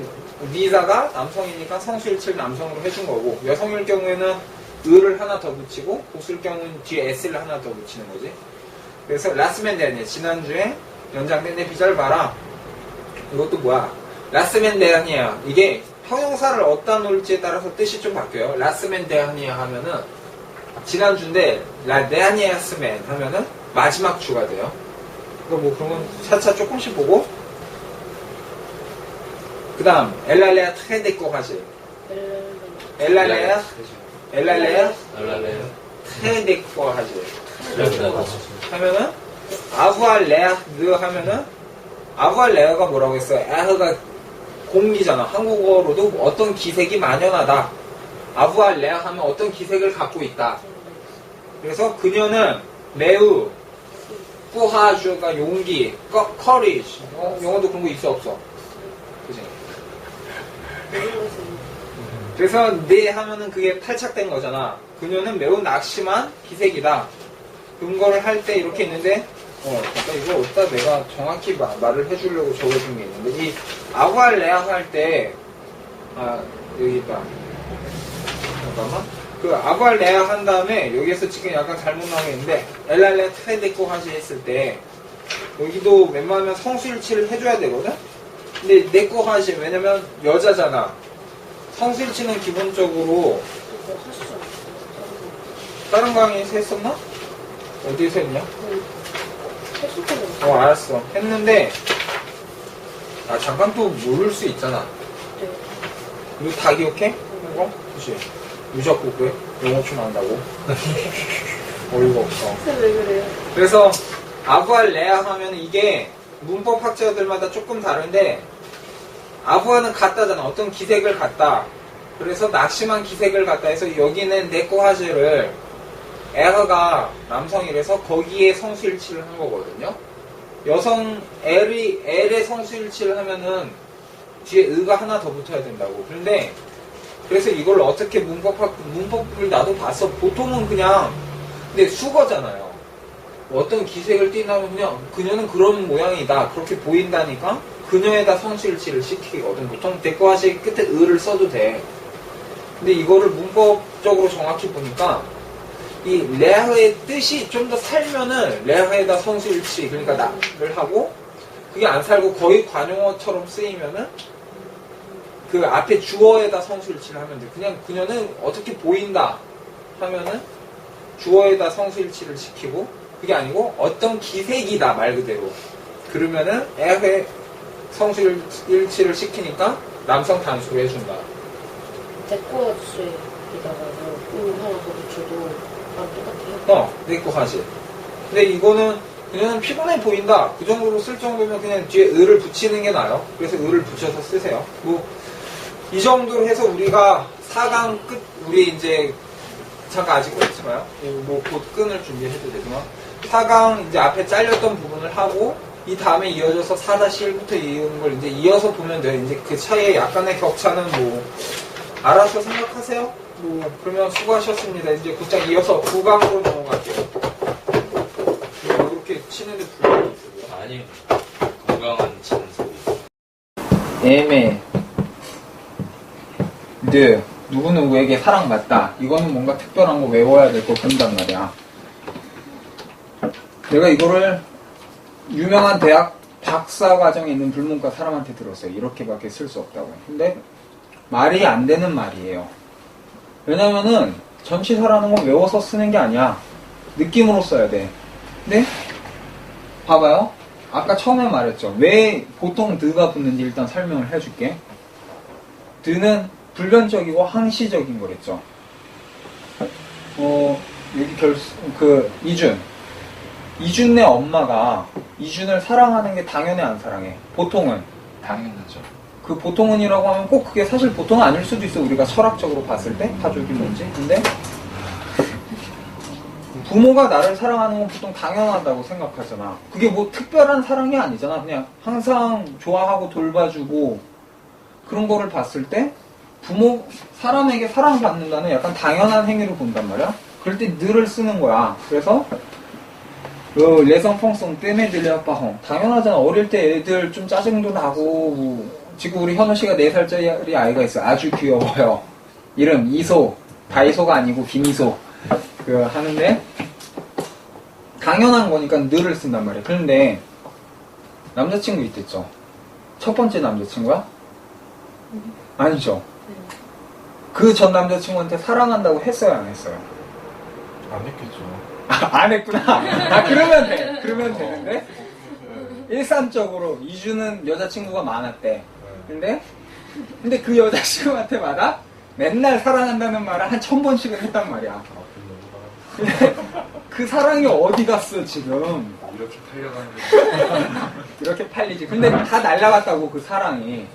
비자가 남성이니까 성수일치를 남성으로 해준 거고 여성일 경우에는 을을 하나 더 붙이고 복수일 경우는 뒤에 s를 하나 더 붙이는 거지. 그래서 라스멘 데아니아 지난주에 연장된 내 비자를 봐라. 이것도 뭐야? 라스멘 데아니아 이게 형용사를 어디다 놓을지에 따라서 뜻이 좀 바뀌어요. 라스멘 데아니아 하면은 지난주인데 라 데아니아스멘 하면은 마지막 주가 돼요. 그러니까 뭐 그런 건 차차 조금씩 보고 그 다음 엘랄레아 트레데코하지 엘랄레아 알랄레요? 트레데코하지 하면은 아부알레아드 하면은 아부알레아가 뭐라고 했어요? 에흐가 공기잖아. 한국어로도 어떤 기색이 만연하다. 아부알레아 하면 어떤 기색을 갖고 있다. 그래서 그녀는 매우 꾸하주가 용기, 커리지. 영어도 그런 거 있어 없어? 그지? 그래서 네 하면은 그게 탈착된 거잖아. 그녀는 매우 낙심한 기색이다. 근거를 할 때 이렇게 있는데 잠깐 이거 어디다 내가 정확히 말을 해주려고 적어준 게 있는데 이 아부알레아 할 때 여기 있다. 잠깐만. 그 아부알레아 한 다음에 여기에서 지금 약간 잘못 나온 게 있는데 엘랄레아 트레데코 하지 했을 때 여기도 웬만하면 성수일치를 해줘야 되거든? 근데 내꺼 하지 왜냐면 여자잖아. 성수일치는 기본적으로 그거 하시지 않았어요? 다른 강의에서 했었나? 어디에서 했냐? 했었잖아요. 알았어. 했는데 잠깐 또 모를 수 있잖아. 네. 이거 다 기억해? 이거? 그치? 무조건 왜? 영어 좀 안다고? 어이가 없어. 왜 그래요? 그래서 아부알레아 하면 이게 문법 학자들마다 조금 다른데 아부아는 갖다잖아. 어떤 기색을 갖다. 그래서 낙심한 기색을 갖다 해서 여기는 네코하즈를 에허가 남성이라서 거기에 성수일치를 한 거거든요. 여성 L의 성수일치를 하면은 뒤에 의가 하나 더 붙어야 된다고. 그런데 그래서 이걸 어떻게 문법을 나도 봤어. 보통은 그냥 근데 수거잖아요. 어떤 기색을 띠나면 그냥 그녀는 그런 모양이다. 그렇게 보인다니까 그녀에다 성수일치를 시키거든. 보통 대꾸하시 끝에 의를 써도 돼. 근데 이거를 문법적으로 정확히 보니까 이 레아의 뜻이 좀 더 살면은 레아에다 성수일치 그러니까 나를 하고 그게 안 살고 거의 관용어처럼 쓰이면은 그 앞에 주어에다 성수일치를 하면 돼. 그냥 그녀는 어떻게 보인다 하면은 주어에다 성수일치를 시키고 그게 아니고 어떤 기색이다 말 그대로 그러면은 에아의 성수일치를 시키니까 남성 단수로 해준다. 데코아주에다가 하나 더 붙여도 똑같아요? 내거 하지. 근데 이거는 그녀는 피곤해 보인다. 그 정도로 쓸 정도면 그냥 뒤에 의를 붙이는 게 나아요. 그래서 의를 붙여서 쓰세요. 이 정도로 해서 우리가 4강 끝, 우리 이제, 잠깐 아직 끊지 마요. 곧 끊을 준비해도 되지만. 4강 이제 앞에 잘렸던 부분을 하고, 이 다음에 이어져서 4-1부터 이어오는 걸 이제 이어서 보면 돼요. 이제 그 차이에 약간의 격차는 알아서 생각하세요. 그러면 수고하셨습니다. 이제 곧장 이어서 9강으로 넘어갈게요. 이렇게 치는데 불편이 있어요. 아니, 건강한 치는 소리. 애매 누구누구에게 사랑받다. 이거는 뭔가 특별한 거 외워야 될 거 본단 말이야. 내가 이거를 유명한 대학 박사과정에 있는 불문과 사람한테 들었어요. 이렇게밖에 쓸 수 없다고. 근데 말이 안 되는 말이에요. 왜냐면은 전치사라는 건 외워서 쓰는 게 아니야. 느낌으로 써야 돼. 근데 봐봐요. 아까 처음에 말했죠. 왜 보통 드가 붙는지 일단 설명을 해줄게. 드는 불변적이고 항시적인 거랬죠. 여기 이준의 엄마가 이준을 사랑하는 게 당연해 안 사랑해? 보통은 당연하죠. 그 보통은이라고 하면 꼭 그게 사실 보통은 아닐 수도 있어. 우리가 철학적으로 봤을 때 가족이 뭔지. 근데 부모가 나를 사랑하는 건 보통 당연하다고 생각하잖아. 그게 특별한 사랑이 아니잖아. 그냥 항상 좋아하고 돌봐주고 그런 거를 봤을 때 사람에게 사랑받는다는 약간 당연한 행위로 본단 말이야. 그럴 때 늘을 쓰는 거야. 그래서 레성펑송 때문에 들려빠홍 당연하잖아. 어릴 때 애들 좀 짜증도 나고 지금 우리 현우 씨가 4살짜리 아이가 있어. 아주 귀여워요. 이름 이소. 다이소가 아니고 김이소. 하는데 당연한 거니까 늘을 쓴단 말이야. 그런데 남자친구 있댔죠. 첫 번째 남자친구야? 아니죠. 그 전 남자친구한테 사랑한다고 했어요 안 했어요? 안 했겠죠. 안 했구나. 아, 그러면 돼. 그러면 되는데? 일산적으로 이주는 여자친구가 많았대. 근데 그 여자친구한테마다 맨날 사랑한다는 말을 한 1000번씩은 했단 말이야. 아, 그런 근데 그 사랑이 어디 갔어, 지금? 이렇게 팔려가는 이렇게 팔리지. 근데 다 날라갔다고, 그 사랑이.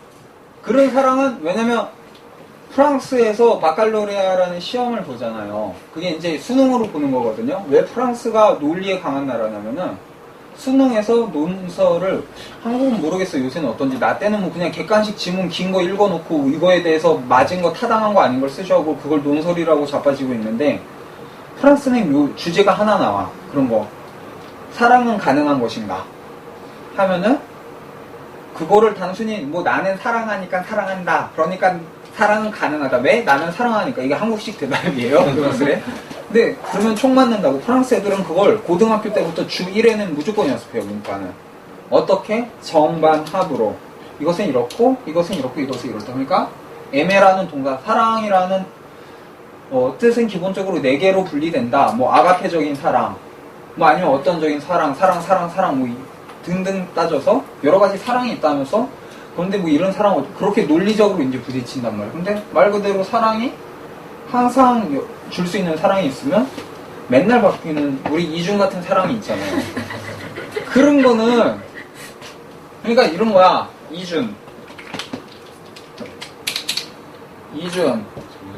그런 사랑은, 왜냐면, 프랑스에서 바칼로레아라는 시험을 보잖아요. 그게 이제 수능으로 보는 거거든요. 왜 프랑스가 논리에 강한 나라냐면은, 수능에서 논서를, 한국은 모르겠어요. 요새는 어떤지. 나 때는 뭐 그냥 객관식 지문 긴 거 읽어놓고, 이거에 대해서 맞은 거, 타당한 거 아닌 걸 쓰셔고, 그걸 논설이라고 자빠지고 있는데, 프랑스는 요 주제가 하나 나와. 그런 거. 사랑은 가능한 것인가? 하면은, 그거를 단순히 뭐 나는 사랑하니까 사랑한다. 그러니까 사랑은 가능하다. 왜? 나는 사랑하니까. 이게 한국식 대답이에요. 그래. 근데 그러면 총 맞는다고. 프랑스 애들은 그걸 고등학교 때부터 주 1회는 무조건 연습해요. 문과는. 어떻게? 정반 합으로. 이것은 이렇고, 이것은 이렇고, 이것은 이렇다. 그러니까 에메라는 동사, 사랑이라는 뜻은 기본적으로 4개로 분리된다. 뭐 아가페적인 사랑, 뭐 아니면 어떤적인 사랑, 뭐 등등 따져서 여러 가지 사랑이 있다면서. 그런데 뭐 이런 사랑 그렇게 논리적으로 이제 부딪힌단 말이야. 근데 말 그대로 사랑이 항상 줄 수 있는 사랑이 있으면 맨날 바뀌는 우리 이준 같은 사랑이 있잖아요. 그런 거는 그러니까 이런 거야. 이준 저는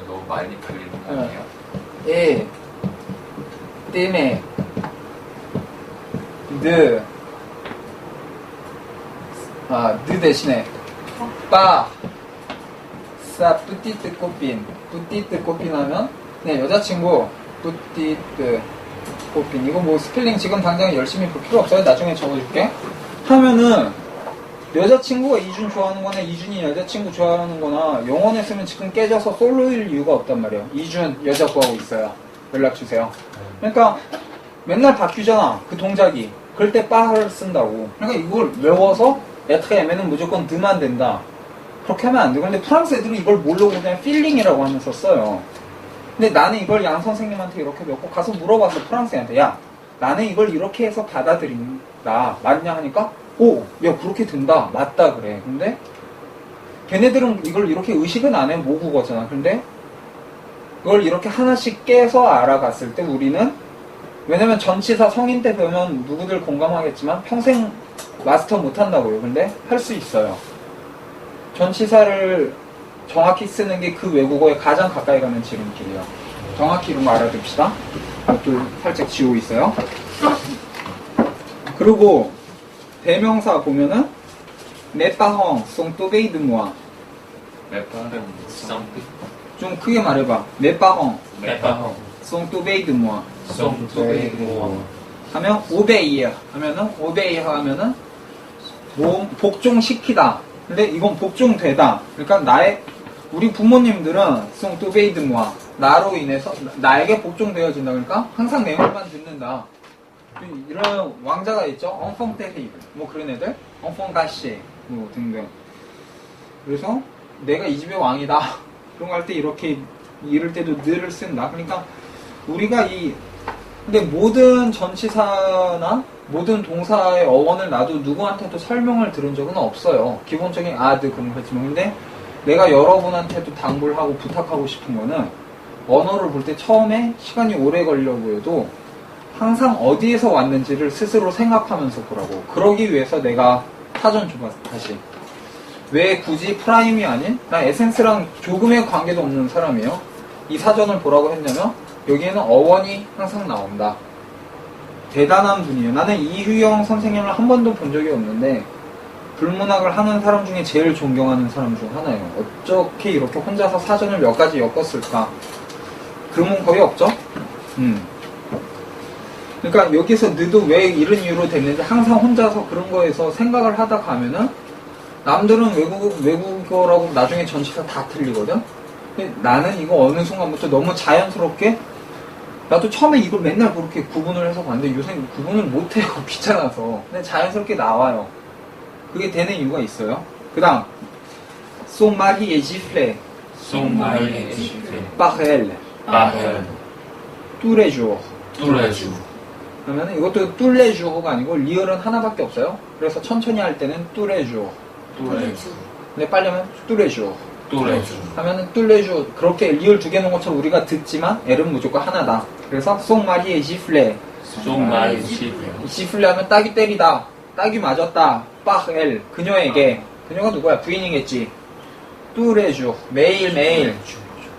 너무 많이 팔리는 거 아니에요? 에 때문에 느 대신에 뿌띠뜨 꽃빈. 뿌띠뜨 꽃빈 하면 네, 여자친구 뿌띠뜨 꽃빈. 이거 뭐 스펠링 지금 당장 열심히 볼 필요 없어요. 나중에 적어줄게. 하면은 여자친구가 이준 좋아하는 거나 이준이 여자친구 좋아하는 거나 영어에 쓰면 지금 깨져서 솔로일 이유가 없단 말이에요. 이준 여자 구하고 있어요. 연락 주세요. 그러니까 맨날 바뀌잖아. 그 동작이. 그럴 때 빠를 쓴다고. 그러니까 이걸 외워서 에트레에는 무조건 드만 된다. 그렇게 하면 안 돼. 근데 프랑스 애들은 이걸 모르고 그냥 필링이라고 하면서 써요. 근데 나는 이걸 양 선생님한테 이렇게 몇 번 가서 물어봤어. 프랑스애한테. 야, 나는 이걸 이렇게 해서 받아들인다. 맞냐 하니까 오, 야 그렇게 된다. 맞다 그래. 근데 걔네들은 이걸 이렇게 의식은 안 해. 모국어잖아. 근데 그걸 이렇게 하나씩 깨서 알아갔을 때 우리는 왜냐면 전치사 성인 때 배우면 누구들 공감하겠지만 평생 마스터 못한다고요. 근데 할 수 있어요. 전치사를 정확히 쓰는 게 그 외국어에 가장 가까이 가는 지름길이에요. 정확히 이런 거 알아둡시다. 이것도 살짝 지우고 있어요. 그리고 대명사 보면은 mes parents sont tombés de moi. 좀 크게 말해봐. mes parents sont tombés de moi. 하면 obéir 하면은 obéir 하면은 복종시키다. 근데 이건 복종되다. 그러니까 우리 부모님들은 sont obéis de moi. 나로 인해서 나에게 복종되어진다. 그러니까 항상 내 말만 듣는다. 이런 왕자가 있죠. enfant terrible 뭐 그런 애들, enfant gâché 뭐 등등. 그래서 내가 이 집의 왕이다. 그런 거 할 때 이렇게 이럴 때도 늘을 쓴다. 그러니까 우리가 근데 모든 전치사나 모든 동사의 어원을 나도 누구한테도 설명을 들은 적은 없어요. 기본적인 그런 거 했지만. 근데 내가 여러분한테도 당부를 하고 부탁하고 싶은 거는 언어를 볼 때 처음에 시간이 오래 걸려 보여도 항상 어디에서 왔는지를 스스로 생각하면서 보라고. 그러기 위해서 내가 사전 줘봤어. 다시. 왜 굳이 프라임이 아닌? 나 에센스랑 조금의 관계도 없는 사람이에요. 이 사전을 보라고 했냐면 여기에는 어원이 항상 나온다. 대단한 분이에요. 나는 이휘영 선생님을 한 번도 본 적이 없는데 불문학을 하는 사람 중에 제일 존경하는 사람 중 하나예요. 어떻게 이렇게 혼자서 사전을 몇 가지 엮었을까? 그런 건 거의 없죠? 그러니까 여기서 너도 왜 이런 이유로 됐는지 항상 혼자서 그런 거에서 생각을 하다 가면은 남들은 외국어라고 나중에 전치사 다 틀리거든? 근데 나는 이거 어느 순간부터 너무 자연스럽게 나도 처음에 이걸 맨날 그렇게 구분을 해서 봤는데 요새 구분을 못해요. 귀찮아서. 근데 자연스럽게 나와요. 그게 되는 이유가 있어요. 그 다음 Son mari est giflé par elle. 뚜레주어. 뚜레주. 그러면 이것도 뚜레주어가 아니고 리을은 하나밖에 없어요. 그래서 천천히 할 때는 뚜레주어. 뚜레주. 근데 빨리 하면 뚜레주어. 뚜레주. 하면은 뚜레주어. 그렇게 리을 두 개 놓은 것처럼 우리가 듣지만 L은 무조건 하나다. 그래서 송마리에 지플레. 송마리 시플. 지플레 하면 딱이 때리다. 딱이 맞았다. 빡 엘. 그녀에게. 그녀가 누구야? 부인이겠지. 뚜레주. 매일매일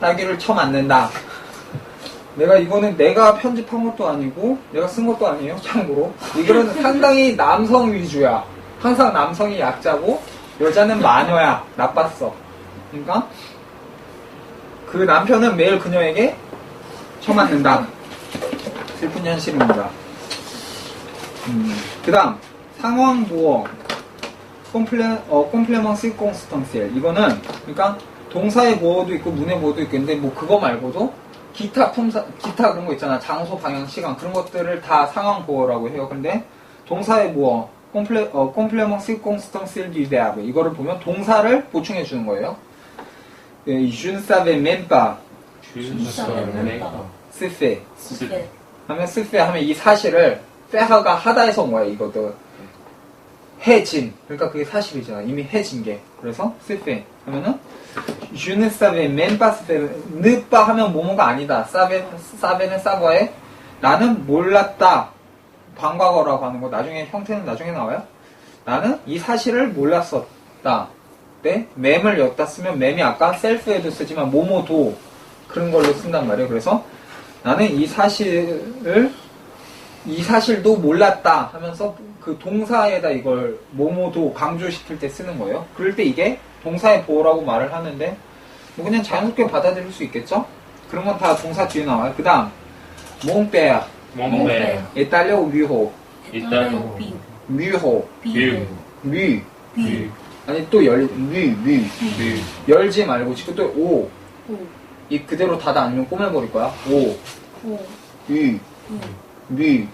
따귀를 쳐맞는다. 이거는 내가 편집한 것도 아니고 내가 쓴 것도 아니에요. 참고로 이거는 상당히 남성 위주야. 항상 남성이 약자고 여자는 마녀야. 나빴어. 그러니까 그 남편은 매일 그녀에게 쳐맞는다. 슬픈 현실입니다. 그 다음 상황 보어 콤플레먼스 콘스턴시엘. 이거는 그러니까 동사의 보어도 있고 문의 보어도 있고 있는데 뭐 그거 말고도 기타 그런 거 있잖아. 장소, 방향, 시간 그런 것들을 다 상황 보어라고 해요. 근데 동사의 보어 콤플레먼스 콘스턴시엘 두 verbe 이거를 보면 동사를 보충해 주는 거예요. Je ne savais même pas se fait 하면 se fait 하면 이 사실을 fait가 하다에서 온 거야. 이것도 해진. 그러니까 그게 사실이잖아. 이미 해진 게. 그래서 se fait 하면은 Je ne savais même pas se faire. ne pas 하면 뭐뭐가 아니다. save는 savoir. 나는 몰랐다. 방과거라고 하는 거. 나중에 형태는 나중에 나와요. 나는 이 사실을 몰랐었다. 네? mem을 였다 쓰면 mem이 아까 self에도 쓰지만 뭐뭐도 그런 걸로 쓴단 말이에요. 그래서 나는 이 사실도 몰랐다 하면서 그 동사에다 이걸 뭐뭐도 강조시킬 때 쓰는 거예요. 그럴 때 이게 동사의 보어라고 말을 하는데 뭐 그냥 자연스럽게 받아들일 수 있겠죠? 그런 건 다 동사 뒤에 나와요. 그 다음 몽페야 몽베. 에탈려 뮤호 일단 뮤호 뷰. 뮤 뷰. 아니 또 뮤 열지 말고 지금 또 오 이 그대로 닫아 아니면 꼬매버릴 거야. 오 뮤 뮤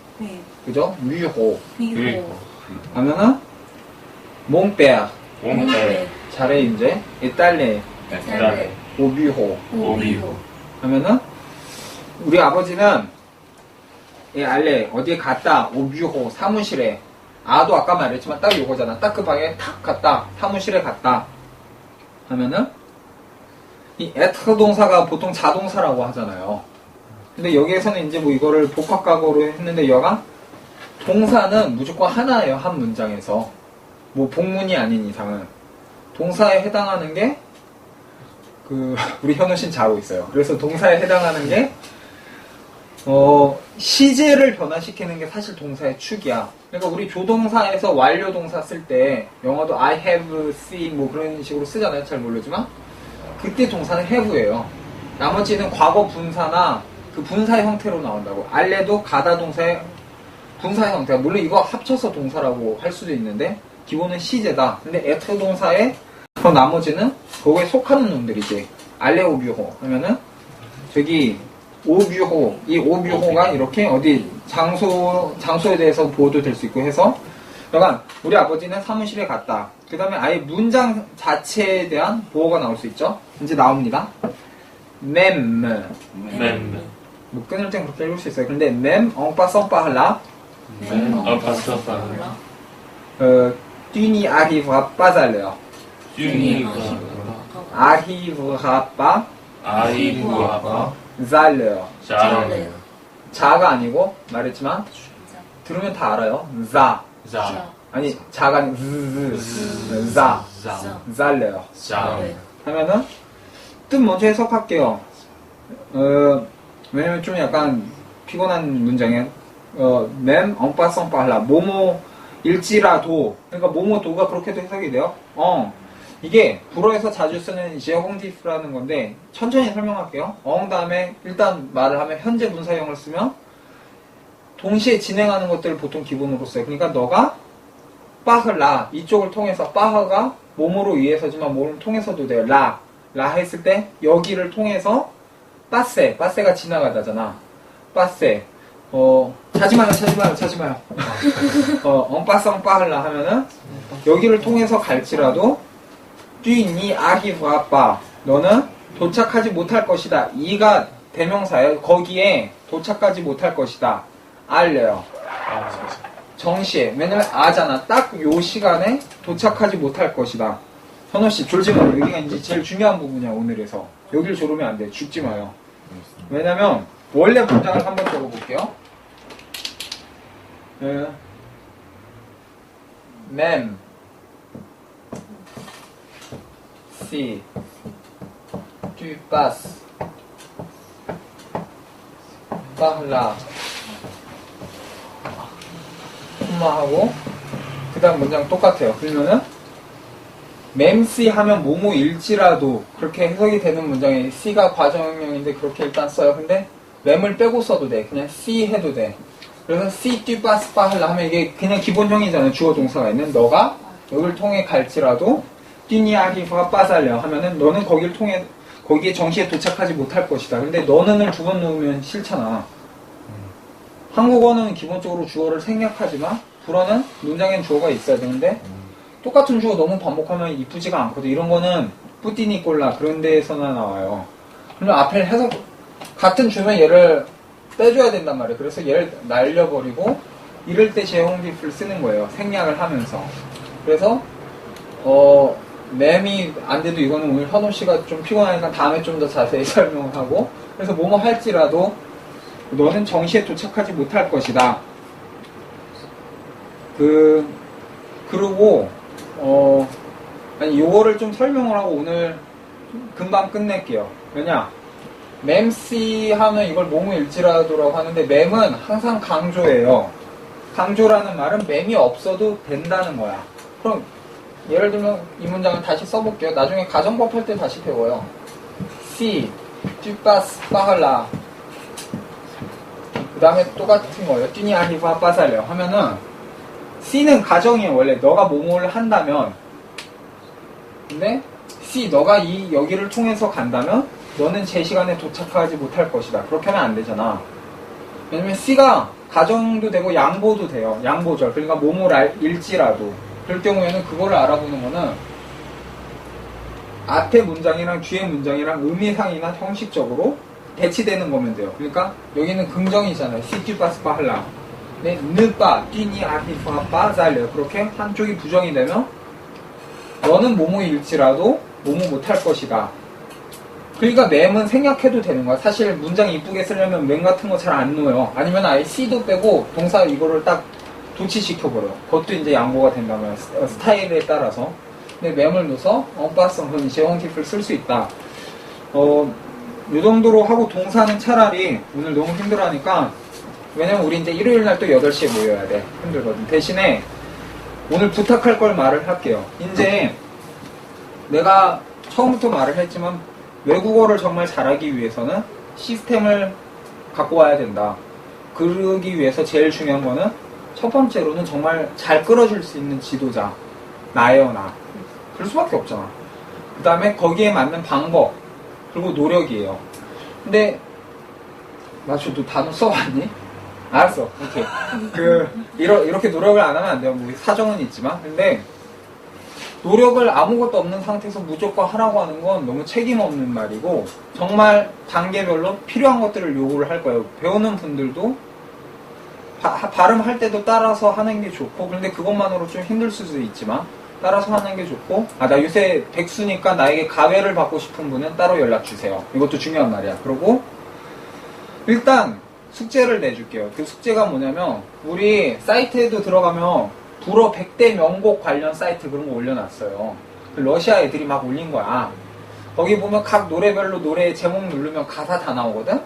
그죠? 뮤호 뷰. 하면은 몽페야 몽베. 잘해 이제 에탈레 일단 오뮤호 오비호. 하면은 우리 아버지는 알레 어디에 갔다 오뮤호 사무실에 아도 아까 말했지만 딱 요거잖아. 딱 그 방에 탁 갔다 사무실에 갔다 하면은 이 에트 동사가 보통 자동사라고 하잖아요. 근데 여기에서는 이제 뭐 이거를 복합각어로 했는데 여가 동사는 무조건 하나예요. 한 문장에서 뭐 복문이 아닌 이상은 동사에 해당하는 게 우리 현우신 자고 있어요. 그래서 동사에 해당하는 게 시제를 변화시키는 게 사실 동사의 축이야. 그러니까 우리 조동사에서 완료 동사 쓸 때 영어도 I have, seen 뭐 그런 식으로 쓰잖아요. 잘 모르지만 그때 동사는 have예요. 나머지는 과거 분사나 그 분사의 형태로 나온다고. 알레도 가다 동사의 분사의 형태야. 물론 이거 합쳐서 동사라고 할 수도 있는데 기본은 시제다. 근데 에트 동사의 나머지는 거기에 속하는 놈들이지. 알레 오뷰호 하면은 저기 오뷰호, 이 오뷰호가 이렇게 어디 장소에 대해서 보호도 될 수 있고 해서 약간 우리 아버지는 사무실에 갔다. 그 다음에 아예 문장 자체에 대한 보호가 나올 수 있죠. 이제 나옵니다. 맴 뭐 끊을 땐 그렇게 읽을 수 있어요. 근데 맴 엉빠성빠 할라 아파스파. 띠니 아리브가 빠잘래요. 쭈니가. 아리브가 빠 아이부아바. 잘래요. 잘. 자가 아니고 말했지만 들으면 다 알아요. 자 자. 아니 자가 아니고 자 자. 잘래요. 자. 하면은 뜻 먼저 해석할게요. 왜냐면 좀 약간 피곤한 문장이에요. 맴 엉빠성빠할라 뭐뭐 일지라도 그러니까 뭐뭐도가 그렇게도 해석이 돼요. 이게 불어에서 자주 쓰는 제홍디프라는 건데 천천히 설명할게요. 다음에 일단 말을 하면 현재 분사형을 쓰면 동시에 진행하는 것들을 보통 기본으로 써요. 그러니까 너가 빠흐라 이쪽을 통해서 빠흐가 뭐뭐로 의해서지만 뭐를 통해서도 돼요. 라 했을 때 여기를 통해서 빠세가 지나가다잖아. 빠세 자지 마요. 엉빠성 빠흐라 하면은 여기를 통해서 갈지라도 뛰니 아기부아빠 너는 도착하지 못할 것이다. 이가 대명사예요. 거기에 도착하지 못할 것이다. 알려요. 아, 진짜. 정시에. 왜냐면 아잖아. 딱 요 시간에 도착하지 못할 것이다. 현호씨 졸지 마요. 여기가 이제 제일 중요한 부분이야 오늘에서. 여길 졸으면 안 돼. 죽지 마요. 왜냐면 원래 문장을 한번 적어볼게요. même si tu passes par là 하고 그 다음 문장 똑같아요. 그러면은 même si 하면 뭐뭐일지라도 그렇게 해석이 되는 문장에 C가 과정형인데 그렇게 일단 써요. 근데 mem을 빼고 써도 돼. 그냥 C 해도 돼. 그래서 si tu passes par là 하면 이게 그냥 기본형이잖아요. 주어 동사가 있는 너가 여기를 통해 갈지라도 tu n'y arriveras pas 하면은 너는 거기를 통해 거기에 정시에 도착하지 못할 것이다. 근데 너는을 두 번 넣으면 싫잖아. 한국어는 기본적으로 주어를 생략하지만 불어는 문장엔 주어가 있어야 되는데 똑같은 주어 너무 반복하면 이쁘지가 않거든. 이런 거는 뿌띠니 꼴라 그런 데에서나 나와요. 그럼 앞에 해석 같은 주면 얘를 빼줘야 된단 말이에요. 그래서 얘를 날려버리고 이럴 때 제홍비프를 쓰는 거예요. 생략을 하면서. 그래서 맴이 안 돼도 이거는 오늘 현호 씨가 좀 피곤하니까 다음에 좀 더 자세히 설명을 하고 그래서 뭐뭐 할지라도 너는 정시에 도착하지 못할 것이다. 그리고 아니 요거를 좀 설명을 하고 오늘 금방 끝낼게요. 왜냐 맴씨 하면 이걸 뭐뭐일지라도라고 하는데 맴은 항상 강조예요. 강조라는 말은 맴이 없어도 된다는 거야. 그럼 예를 들면 이 문장을 다시 써볼게요. 나중에 가정법 할 때 다시 배워요. Si tu passes par là 그 다음에 똑같은 거예요. tu n'y arriveras pas 하면은 C는 가정이에요. 원래 너가 뭐뭐를 한다면 근데 C 너가 여기를 통해서 간다면 너는 제 시간에 도착하지 못할 것이다. 그렇게 하면 안 되잖아. 왜냐면 C가 가정도 되고 양보도 돼요. 양보절. 그러니까 뭐뭐일지라도 그럴 경우에는 그거를 알아보는 거는 앞에 문장이랑 뒤에 문장이랑 의미상이나 형식적으로 대치되는 거면 돼요. 그러니까 여기는 긍정이잖아요. Si tu passes par là. 네, ne pas, tu n'y arriveras pas 그렇게 한쪽이 부정이 되면 너는 뭐뭐일지라도 뭐뭐 못할 것이다. 그러니까 mem은 생략해도 되는 거야. 사실 문장 이쁘게 쓰려면 mem 같은 거 잘 안 넣어요. 아니면 아예 C도 빼고 동사 이거를 딱 도치시켜버려. 그것도 이제 양보가 된다면 스타일에 따라서. 근데 mem을 넣어서 언파성 제홍티프를 쓸 수 있다. 요 정도로 하고 동사는 차라리 오늘 너무 힘들어하니까 왜냐면 우리 이제 일요일날 또 8시에 모여야 돼. 힘들거든. 대신에 오늘 부탁할 걸 말을 할게요. 이제 내가 처음부터 말을 했지만 외국어를 정말 잘하기 위해서는 시스템을 갖고 와야 된다. 그러기 위해서 제일 중요한 거는 첫 번째로는 정말 잘 끌어줄 수 있는 지도자. 나예요, 나. 그럴 수밖에 없잖아. 그 다음에 거기에 맞는 방법. 그리고 노력이에요. 근데 마초 너 단어 써봤니? 알았어. 오케이. 이렇게 노력을 안 하면 안 돼요. 뭐 사정은 있지만. 근데 노력을 아무것도 없는 상태에서 무조건 하라고 하는 건 너무 책임 없는 말이고 정말 단계별로 필요한 것들을 요구를 할 거예요. 배우는 분들도 발음할 때도 따라서 하는 게 좋고 그런데 그것만으로 좀 힘들 수도 있지만 따라서 하는 게 좋고 나 요새 백수니까 나에게 가외를 받고 싶은 분은 따로 연락 주세요. 이것도 중요한 말이야. 그리고 일단 숙제를 내줄게요. 그 숙제가 뭐냐면 우리 사이트에도 들어가면 불어 100대 명곡 관련 사이트 그런 거 올려놨어요. 그 러시아 애들이 막 올린 거야. 거기 보면 각 노래별로 노래 제목 누르면 가사 다 나오거든?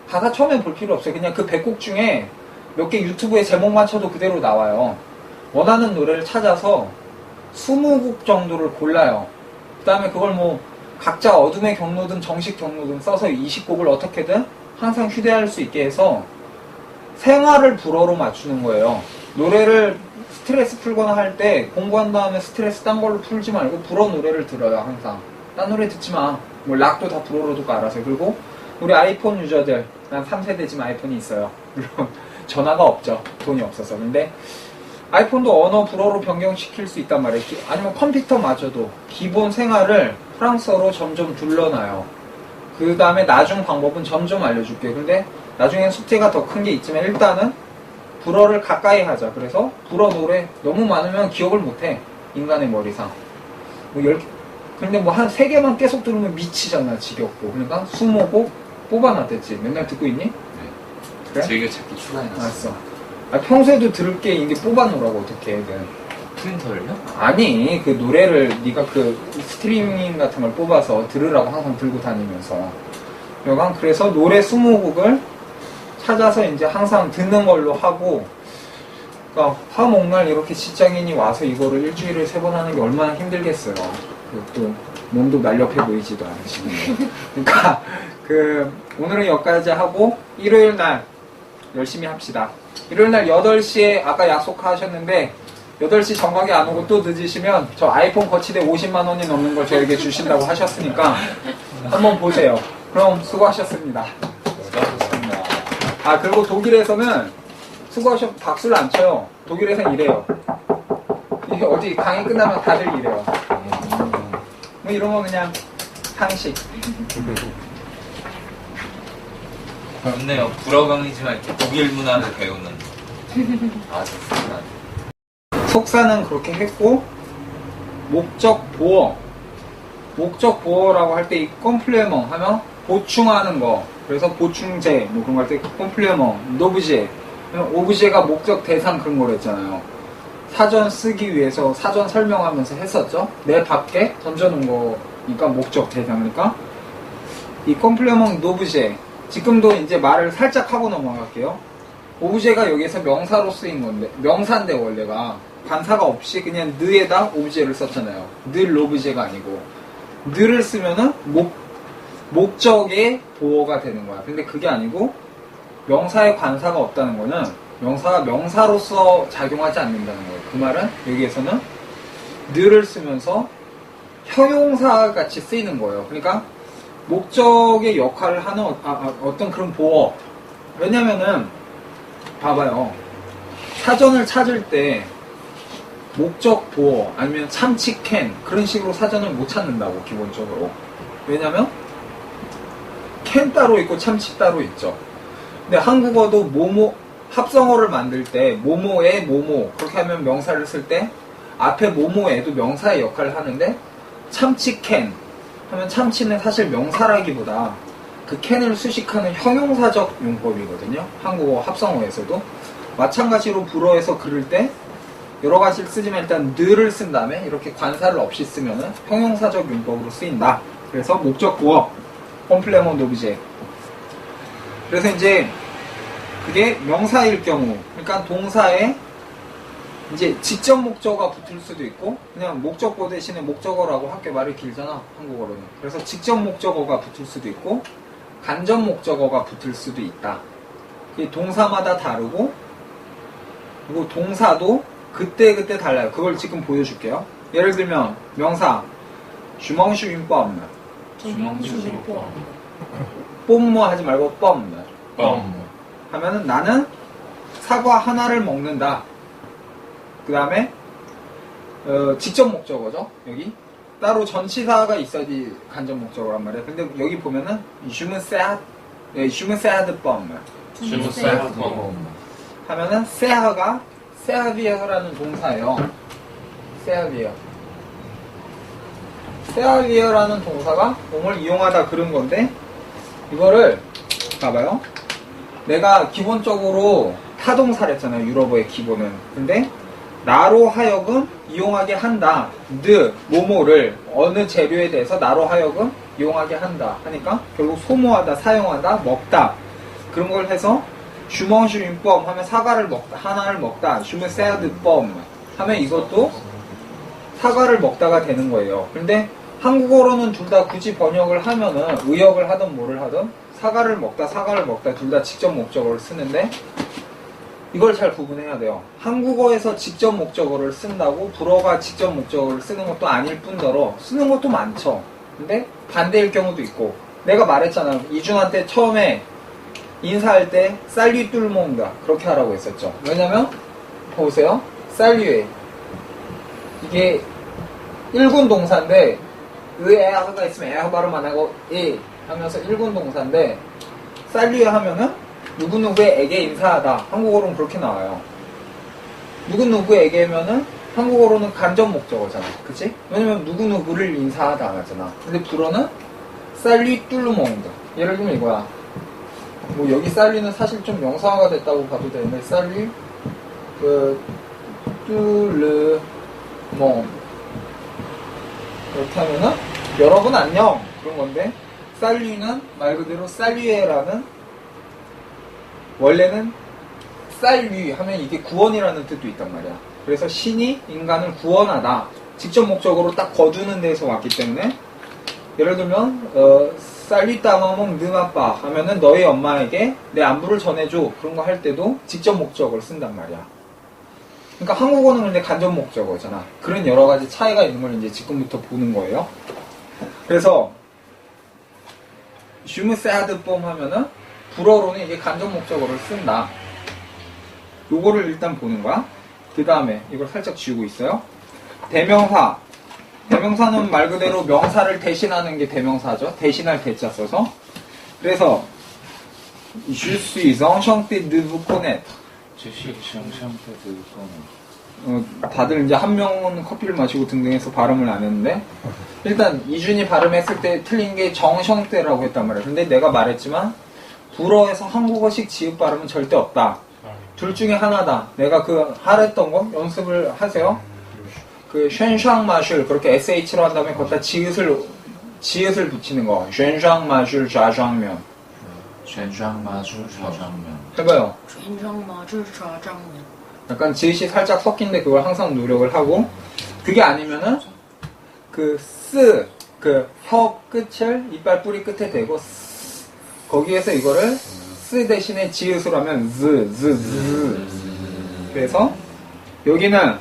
가사 처음에 볼 필요 없어요. 그냥 그 100곡 중에 몇 개 유튜브에 제목만 쳐도 그대로 나와요. 원하는 노래를 찾아서 20곡 정도를 골라요. 그 다음에 그걸 뭐 각자 어둠의 경로든 정식 경로든 써서 20곡을 어떻게든 항상 휴대할 수 있게 해서 생활을 불어로 맞추는 거예요. 노래를 스트레스 풀거나 할 때 공부한 다음에 스트레스 딴 걸로 풀지 말고 불어 노래를 들어요. 항상 딴 노래 듣지 마. 뭐 락도 다 불어로 듣고 알아서. 그리고 우리 아이폰 유저들 난 3세대지만 아이폰이 있어요. 물론 전화가 없죠. 돈이 없어서. 근데 아이폰도 언어 불어로 변경시킬 수 있단 말이에요. 아니면 컴퓨터마저도 기본 생활을 프랑스어로 점점 둘러놔요. 그 다음에 나중 방법은 점점 알려줄게. 근데 나중엔 숙제가 더 큰 게 있지만 일단은 불어를 가까이 하자. 그래서 불어 노래 너무 많으면 기억을 못해. 인간의 머리상. 뭐 10개, 근데 뭐 한 3개만 계속 들으면 미치잖아. 지겹고. 그러니까 20곡 뽑아놨댔지. 맨날 듣고 있니? 네. 그래? 즐겨찾기 추가해놨어. 알았어. 아, 평소에도 들을 게 이게 뽑아놓으라고 어떻게 해든. 프린터를요? 아니 그 노래를 네가 그 스트리밍 같은 걸 뽑아서 들으라고 항상 들고 다니면서 여간 그래서 노래 20곡을 찾아서 이제 항상 듣는 걸로 하고 그러니까 화목날 이렇게 직장인이 와서 이거를 일주일에 3번 하는 게 얼마나 힘들겠어요. 또 몸도 날렵해 보이지도 않으시고 그러니까 그 오늘은 여기까지 하고 일요일 날 열심히 합시다. 일요일 날 8시에 아까 약속하셨는데 8시 정각에 안 오고 또 늦으시면 저 아이폰 거치대 50만 원이 넘는 걸 저에게 주신다고 하셨으니까 한번 보세요. 그럼 수고하셨습니다. 수고하셨습니다. 아 그리고 독일에서는 수고하셨 박수를 안 쳐요. 독일에서는 이래요. 이게 어디 강의 끝나면 다들 이래요. 뭐 이런 거 그냥 상식. 좋네요. 불어강이지만 이렇게 독일 문화를 배우는. 아, 좋습니다. 속사는 그렇게 했고 목적 보어 목적 보어라고 할 때 이 컴플레먼 하면 보충하는 거 그래서 보충제 뭐 그런 거 할 때 컴플레먼 노브제 오브제가 목적 대상 그런 거로 했잖아요. 사전 쓰기 위해서 사전 설명하면서 했었죠. 내 밖에 던져놓은 거니까 목적 대상이니까 이 컴플레먼 노브제 지금도 이제 말을 살짝 하고 넘어갈게요. 오브제가 여기서 명사로 쓰인 건데 명사인데 원래가 관사가 없이 그냥 느에다 오브제를 썼잖아요. 늘 오브제가 아니고 느를 쓰면은 목적의 보어가 되는 거야. 근데 그게 아니고 명사에 관사가 없다는 거는 명사가 명사로서 작용하지 않는다는 거예요. 그 말은 여기에서는 느를 쓰면서 형용사 같이 쓰이는 거예요. 그러니까 목적의 역할을 하는 어떤 그런 보어. 왜냐면은 봐봐요. 사전을 찾을 때 목적 보어 아니면 참치 캔 그런 식으로 사전을 못 찾는다고 기본적으로. 왜냐면 캔 따로 있고 참치 따로 있죠. 근데 한국어도 모모 합성어를 만들 때 모모에 모모 그렇게 하면 명사를 쓸 때 앞에 모모에도 명사의 역할을 하는데 참치 캔 하면 참치는 사실 명사라기보다 그 캔을 수식하는 형용사적 용법이거든요. 한국어 합성어에서도 마찬가지로 불어에서 그릴 때 여러 가지를 쓰지만 일단 늘을 쓴 다음에 이렇게 관사를 없이 쓰면은 형용사적 용법으로 쓰인다. 그래서 목적 보어, 컴플레먼트 오브제. 그래서 이제 그게 명사일 경우, 그러니까 동사에 이제 직접 목적어가 붙을 수도 있고 그냥 목적어 대신에 목적어라고 할게 말이 길잖아 한국어로는. 그래서 직접 목적어가 붙을 수도 있고 간접 목적어가 붙을 수도 있다. 이 동사마다 다르고 그리고 동사도 그때 달라요. 그걸 지금 보여줄게요. 예를 들면 명사 주멍슈 윤법 뽐뭐 하지 말고 뻔 하면은 나는 사과 하나를 먹는다. 그 다음에 직접 목적어죠. 여기 따로 전치사가 있어야지 간접 목적어란 말이에요. 근데 여기 보면은 슈문세하드 뻔 하면은 세하가 세하비어라는 동사예요. 세하비어라는 동사가 몸을 이용하다 그런 건데 이거를 봐봐요. 내가 기본적으로 타동사를 했잖아요. 유럽어의 기본은. 근데 나로 하여금 이용하게 한다. 모모를 어느 재료에 대해서 나로 하여금 이용하게 한다 하니까 결국 소모하다, 사용하다, 먹다 그런 걸 해서 슈멍슈윤법 하면 사과를 먹다, 하나를 먹다. 슈머세드법 하면 이것도 사과를 먹다가 되는 거예요. 근데 한국어로는 둘 다 굳이 번역을 하면은 의역을 하든 뭐를 하든 사과를 먹다 둘 다 직접 목적어를 쓰는데 이걸 잘 구분해야 돼요. 한국어에서 직접 목적어를 쓴다고 불어가 직접 목적어를 쓰는 것도 아닐 뿐더러 쓰는 것도 많죠. 근데 반대일 경우도 있고 내가 말했잖아. 이준한테 처음에 인사할 때 쌀류 뚫몽다 그렇게 하라고 했었죠. 왜냐면 보세요. 쌀류에 이게 일군 동사인데 에어가 있으면 에어 발음 안 하고 하면서 1군 동사인데 살리 하면은 누구누구에게 인사하다. 한국어로는 그렇게 나와요. 누구누구에게면은 한국어로는 간접 목적어잖아. 그치? 왜냐면 누구누구를 인사하다 하잖아. 근데 불어는 살리 뚫루몽드. 예를 들면 이거야. 뭐 여기 살리는 사실 좀 명사화가 됐다고 봐도 되는데 살리 뚫르몽 이렇게 하면은 여러분 안녕 그런 건데 살리는 말 그대로 살리에라는 원래는 살리 하면 이게 구원이라는 뜻도 있단 말이야. 그래서 신이 인간을 구원하다. 직접 목적으로 딱 거두는 데서 왔기 때문에 예를 들면 살리 따마몽 느마빠 하면은 너희 엄마에게 내 안부를 전해줘. 그런 거 할 때도 직접 목적을 쓴단 말이야. 그러니까 한국어는 근데 간접 목적어잖아. 그런 여러 가지 차이가 있는 걸 이제 지금부터 보는 거예요. 그래서 슈무세하드폼 하면은 불어로는 이게 간접 목적어를 쓴다. 요거를 일단 보는 거야. 그 다음에 이걸 살짝 지우고 있어요. 대명사. 대명사는 말 그대로 명사를 대신하는 게 대명사죠. 대신할 대자 써서. 그래서 Je suis enchanté de vous connaître. 다들 이제 한 명은 커피를 마시고 등등해서 발음을 안 했는데 일단 이준이 발음했을 때 틀린 게 정성대라고 했단 말이야. 근데 내가 말했지만 불어에서 한국어식 지읒 발음은 절대 없다. 둘 중에 하나다. 내가 그 하랬던 거 연습을 하세요. 그 쉔샹마슐 그렇게 SH로 한 다음에 거기다 지읒을 붙이는 거. 쉔샹마슐 좌장면. 해봐요. 약간 지읒이 살짝 섞인데 그걸 항상 노력을 하고 그게 아니면은 그 혀 끝을 이빨 뿌리 끝에 대고 거기에서 이거를 쓰 대신에 지읒으로 하면 z. 그래서 여기는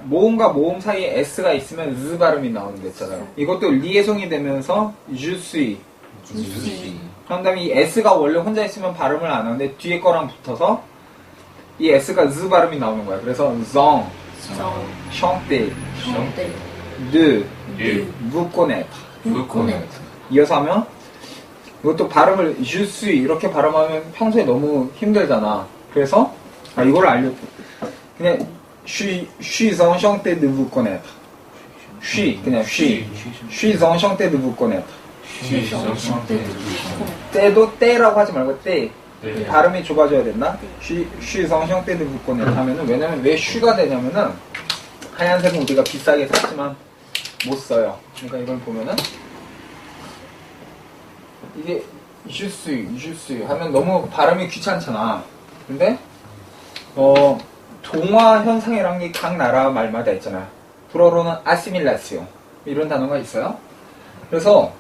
모음과 모음 사이에 s가 있으면 z 발음이 나오는 게 있잖아요. 이것도 리에송이 되면서 주스이. 그런 다음에 이 s가 원래 혼자 있으면 발음을 안 하는데 뒤에 거랑 붙어서 이 s가 z 발음이 나오는 거야. 그래서 정, 샹떼, 드, 무코넷. 이어서 하면 이것도 발음을 주스이 이렇게 발음하면 평소에 너무 힘들잖아. 그래서 이거를 그냥 쉬정 샹떼 드 무코넷. 그냥 쉬정 샹떼 드 무코넷. 때도 때라고 하지 말고 때. 발음이 좁아져야 됐나? 쉬성형 때도 묶고내 하면은 왜냐면 왜 쉬가 되냐면은 하얀색은 우리가 비싸게 샀지만 못 써요. 그러니까 이걸 보면은 이게 주스 하면 너무 발음이 귀찮잖아. 근데 동화 현상이란 게 각 나라 말마다 있잖아. 불어로는 아시밀라시오 이런 단어가 있어요. 그래서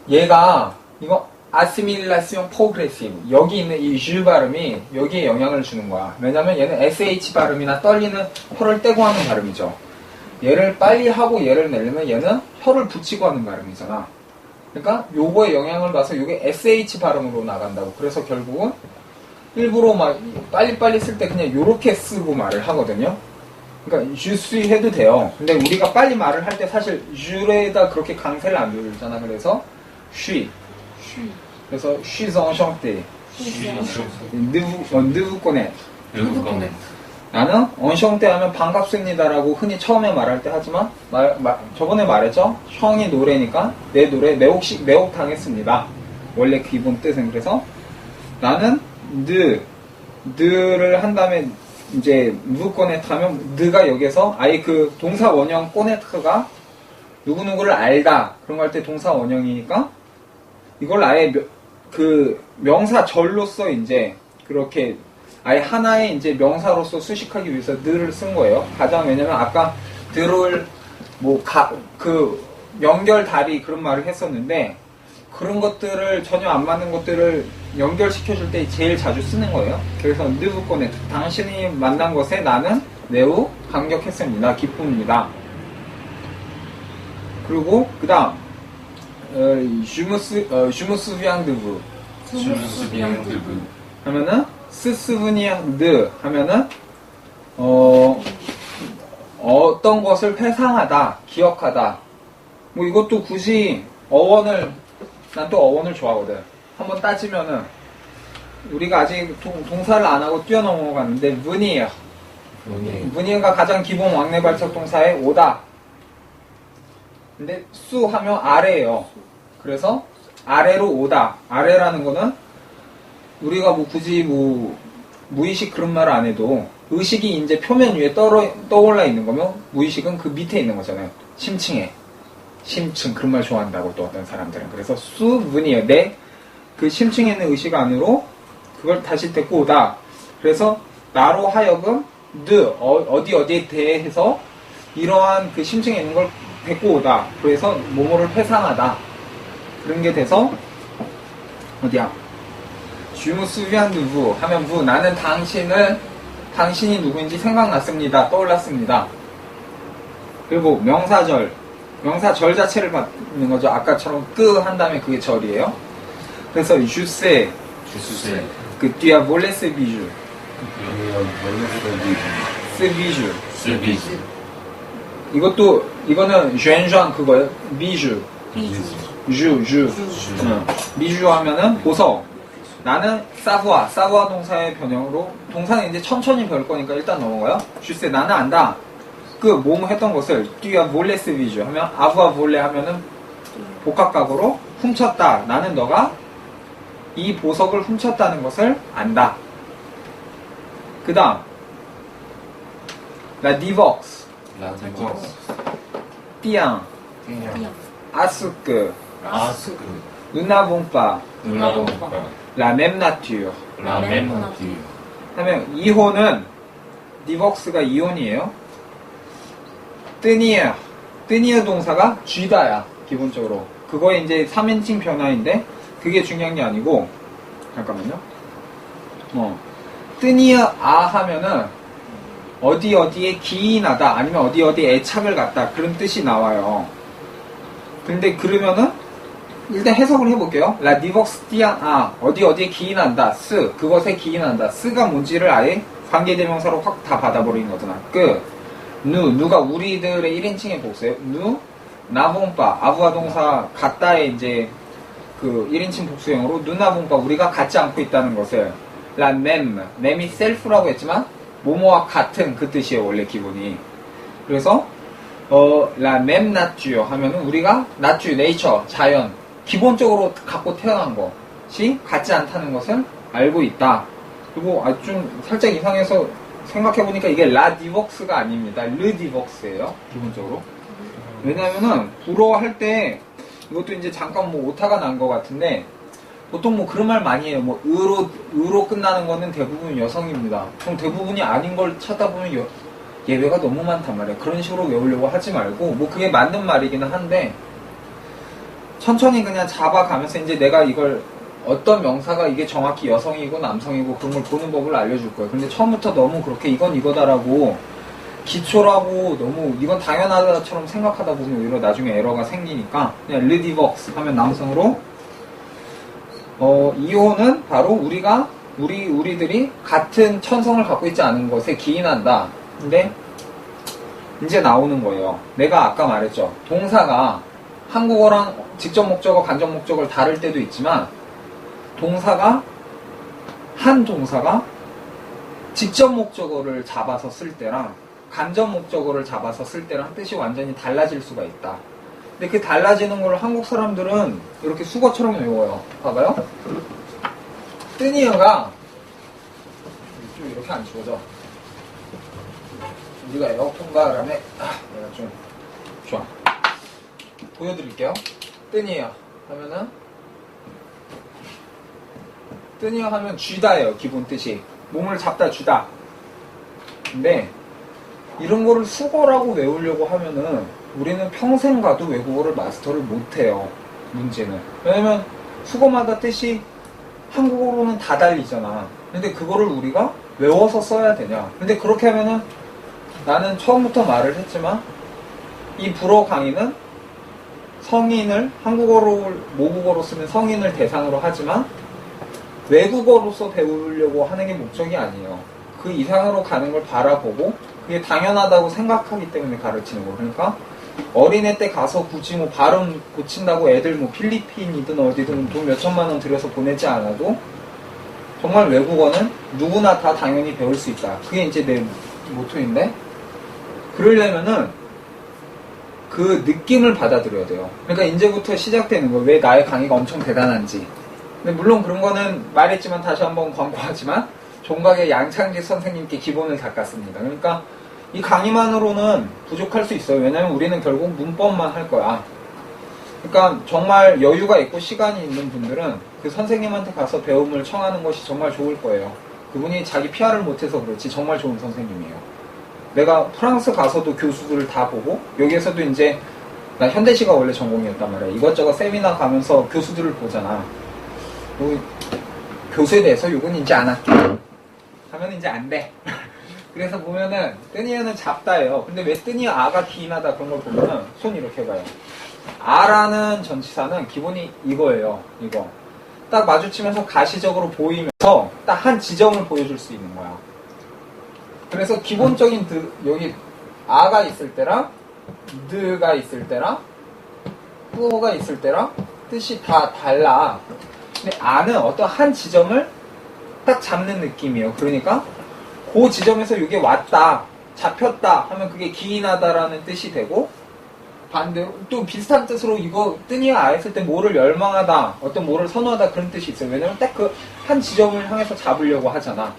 얘가 이거 아시밀라시옹 포그레시브 여기 있는 이 주 발음이 여기에 영향을 주는 거야. 왜냐면 얘는 SH 발음이나 떨리는 혀를 떼고 하는 발음이죠. 얘를 빨리 하고 얘를 내려면 얘는 혀를 붙이고 하는 발음이잖아. 그러니까 요거에 영향을 봐서 요게 SH 발음으로 나간다고. 그래서 결국은 일부러 막 빨리빨리 쓸 때 그냥 요렇게 쓰고 말을 하거든요. 그러니까 주스이 해도 돼요. 근데 우리가 빨리 말을 할 때 사실 주에다 그렇게 강세를 안 두잖아. 그래서 쉬. 그래서 쉬정샹떼 느부꼬네. 나는 언샹떼 하면 반갑습니다라고 흔히 처음에 말할 때 하지만 저번에 말했죠. 형이 노래니까 내 노래 매혹 당했습니다. 원래 기본 뜻은. 그래서 나는 느를 한 다음에 이제 누구꼬네트 하면 느가 여기서 아예 그 동사 원형 꼬네트가 누구누구를 알다 그런 거 할 때 동사 원형이니까 이걸 아예 그 명사절로서 이제 그렇게 아예 하나의 이제 명사로서 수식하기 위해서 늘을 쓴 거예요. 가장 왜냐면 아까 들을 그 연결다리 그런 말을 했었는데 그런 것들을 전혀 안 맞는 것들을 연결시켜줄 때 제일 자주 쓰는 거예요. 그래서 느부꼬네 당신이 만난 것에 나는 매우 감격했습니다. 기쁩니다. 그리고 그 다음 주무스 비앙드부 하면은 스스브니앙드 하면은 어떤 것을 회상하다, 기억하다. 뭐 이것도 굳이 어원을, 난 또 어원을 좋아하거든. 한번 따지면은 우리가 아직 동사를 안 하고 뛰어넘어갔는데 문이에요. 문이가 가장 기본 왕래 발석 동사의 오다. 근데 수 하면 아래예요. 그래서 아래로 오다. 아래라는 거는 우리가 뭐 굳이 뭐 무의식 그런 말을 안 해도 의식이 이제 표면 위에 떠올라 있는 거면 무의식은 그 밑에 있는 거잖아요. 심층에. 심층 그런 말 좋아한다고 또 어떤 사람들은. 그래서 수문이에요. 내 그 심층에 있는 의식 안으로 그걸 다시 데리고 오다. 그래서 나로 하여금 어디에 대해서 이러한 그 심층에 있는 걸 데리고 오다. 그래서 뭐뭐를 회상하다. 그런 게 돼서 어디야? 주무수비한 누구 하면 나는 당신이 누구인지 생각났습니다. 떠올랐습니다. 그리고 명사절 자체를 받는 거죠. 아까처럼 한 다음에 그게 절이에요. 그래서 주세 그 뒤에 몰레스 비주 스비주 이거는 쉔쉔 그거예요. 비주 비주 하면은 보석. 나는 사부아 동사의 변형으로 동사는 이제 천천히 배울 거니까 일단 넘어가요. 주세 나는 안다. 그 뭐뭐 했던 것을 뒤에 몰레스 비주 하면 아부아 몰레 하면은 복합각으로 훔쳤다. 나는 너가 이 보석을 훔쳤다는 것을 안다. 그 다음 라 디벅스 띠앙 아스크 누나봉파 라멤나튜 하면 이호는 디벅스가 이혼이에요. 뜨니어 동사가 쥐다야. 기본적으로 그거에 이제 3인칭 변화인데 그게 중요한 게 아니고 잠깐만요. 뜨니어 하면은 어디에 기인하다 아니면 어디에 애착을 갖다 그런 뜻이 나와요. 근데 그러면은 일단 해석을 해볼게요. 라 디벅스 띠앙 어디에 기인한다. 그것에 기인한다. 스가 뭔지를 아예 관계대명사로 확 다 받아버린 거잖아. 누가 우리들의 1인칭의 복수예요. 나본바 아부아 동사 같다의 이제 그 1인칭 복수형으로 누나본바 우리가 같지 않고 있다는 것을 램이 셀프라고 했지만 모모와 같은 그 뜻이에요. 원래 기본이. 그래서 램 나쭈 하면은 우리가 나쭈 네이처 자연 기본적으로 갖고 태어난 것이 같지 않다는 것을 알고 있다. 그리고 좀 살짝 이상해서 생각해보니까 이게 라 디벅스가 아닙니다. 르 디벅스예요. 기본적으로. 왜냐면은 불어 할 때 이것도 이제 잠깐 뭐 오타가 난 것 같은데 보통 뭐 그런 말 많이 해요. 뭐 으로 끝나는 거는 대부분 여성입니다. 그럼 대부분이 아닌 걸 찾다 보면 예외가 너무 많단 말이에요. 그런 식으로 외우려고 하지 말고 뭐 그게 맞는 말이기는 한데 천천히 그냥 잡아가면서 이제 내가 이걸 어떤 명사가 이게 정확히 여성이고 남성이고 그런 걸 보는 법을 알려줄 거예요. 근데 처음부터 너무 그렇게 이건 이거다라고 기초라고 너무 이건 당연하다처럼 생각하다 보면 오히려 나중에 에러가 생기니까 그냥 르디벅스 하면 남성으로 이호는 바로 우리들이 같은 천성을 갖고 있지 않은 것에 기인한다. 근데 이제 나오는 거예요. 내가 아까 말했죠. 동사가 한국어랑 직접 목적어, 간접 목적어를 다를 때도 있지만 한 동사가 직접 목적어를 잡아서 쓸 때랑 간접 목적어를 잡아서 쓸 때랑 뜻이 완전히 달라질 수가 있다. 근데 그 달라지는 걸 한국 사람들은 이렇게 수거처럼 외워요. 봐봐요. 뜨니어가 좀 이렇게 안 지워져. 우리가 에어컨 바람에 내가 좀 좋아. 보여드릴게요. 뜨니어 하면은 뜨니어 하면 쥐다예요. 기본 뜻이 몸을 잡다 쥐다. 근데 이런 거를 수거라고 외우려고 하면은 우리는 평생 가도 외국어를 마스터를 못해요. 문제는. 왜냐면 수거마다 뜻이 한국어로는 다 달리잖아. 근데 그거를 우리가 외워서 써야 되냐. 근데 그렇게 하면은 나는 처음부터 말을 했지만 이 불어 강의는 성인을 모국어로 쓰는 성인을 대상으로 하지만 외국어로서 배우려고 하는 게 목적이 아니에요. 그 이상으로 가는 걸 바라보고 그게 당연하다고 생각하기 때문에 가르치는 거. 그러니까 어린애 때 가서 굳이 뭐 발음 고친다고 애들 뭐 필리핀이든 어디든 돈 몇천만 원 들여서 보내지 않아도 정말 외국어는 누구나 다 당연히 배울 수 있다. 그게 이제 내 모토인데, 그러려면은 그 느낌을 받아들여야 돼요. 그러니까 이제부터 시작되는 거예요. 왜 나의 강의가 엄청 대단한지. 근데 물론 그런 거는 말했지만 다시 한번 광고하지만 종각의 양창기 선생님께 기본을 닦았습니다. 그러니까 이 강의만으로는 부족할 수 있어요. 왜냐면 우리는 결국 문법만 할 거야. 그러니까 정말 여유가 있고 시간이 있는 분들은 그 선생님한테 가서 배움을 청하는 것이 정말 좋을 거예요. 그분이 자기 PR을 못해서 그렇지 정말 좋은 선생님이에요. 내가 프랑스 가서도 교수들을 다 보고, 여기에서도 이제 나 현대시가 원래 전공이었단 말이야. 이것저것 세미나 가면서 교수들을 보잖아. 뭐, 교수에 대해서 욕은 이제 안 할게 하면 이제 안 돼. 그래서 보면은 뜨니어는 잡다예요. 근데 왜 뜨니어 아가 기인하다 그런 걸 보면은 손 이렇게 해봐요. 아라는 전치사는 기본이 이거예요. 이거 딱 마주치면서 가시적으로 보이면서 딱 한 지점을 보여줄 수 있는 거야. 그래서 기본적인 여기 아가 있을 때랑 드가 있을 때랑 뿌어가 있을 때랑 뜻이 다 달라. 근데 아는 어떤 한 지점을 딱 잡는 느낌이에요. 그러니까 그 지점에서 이게 왔다, 잡혔다 하면 그게 기인하다라는 뜻이 되고, 반대로 또 비슷한 뜻으로 이거 뜨니어 아 했을 때 뭐를 열망하다, 어떤 뭐를 선호하다 그런 뜻이 있어요. 왜냐면 딱 그 한 지점을 향해서 잡으려고 하잖아.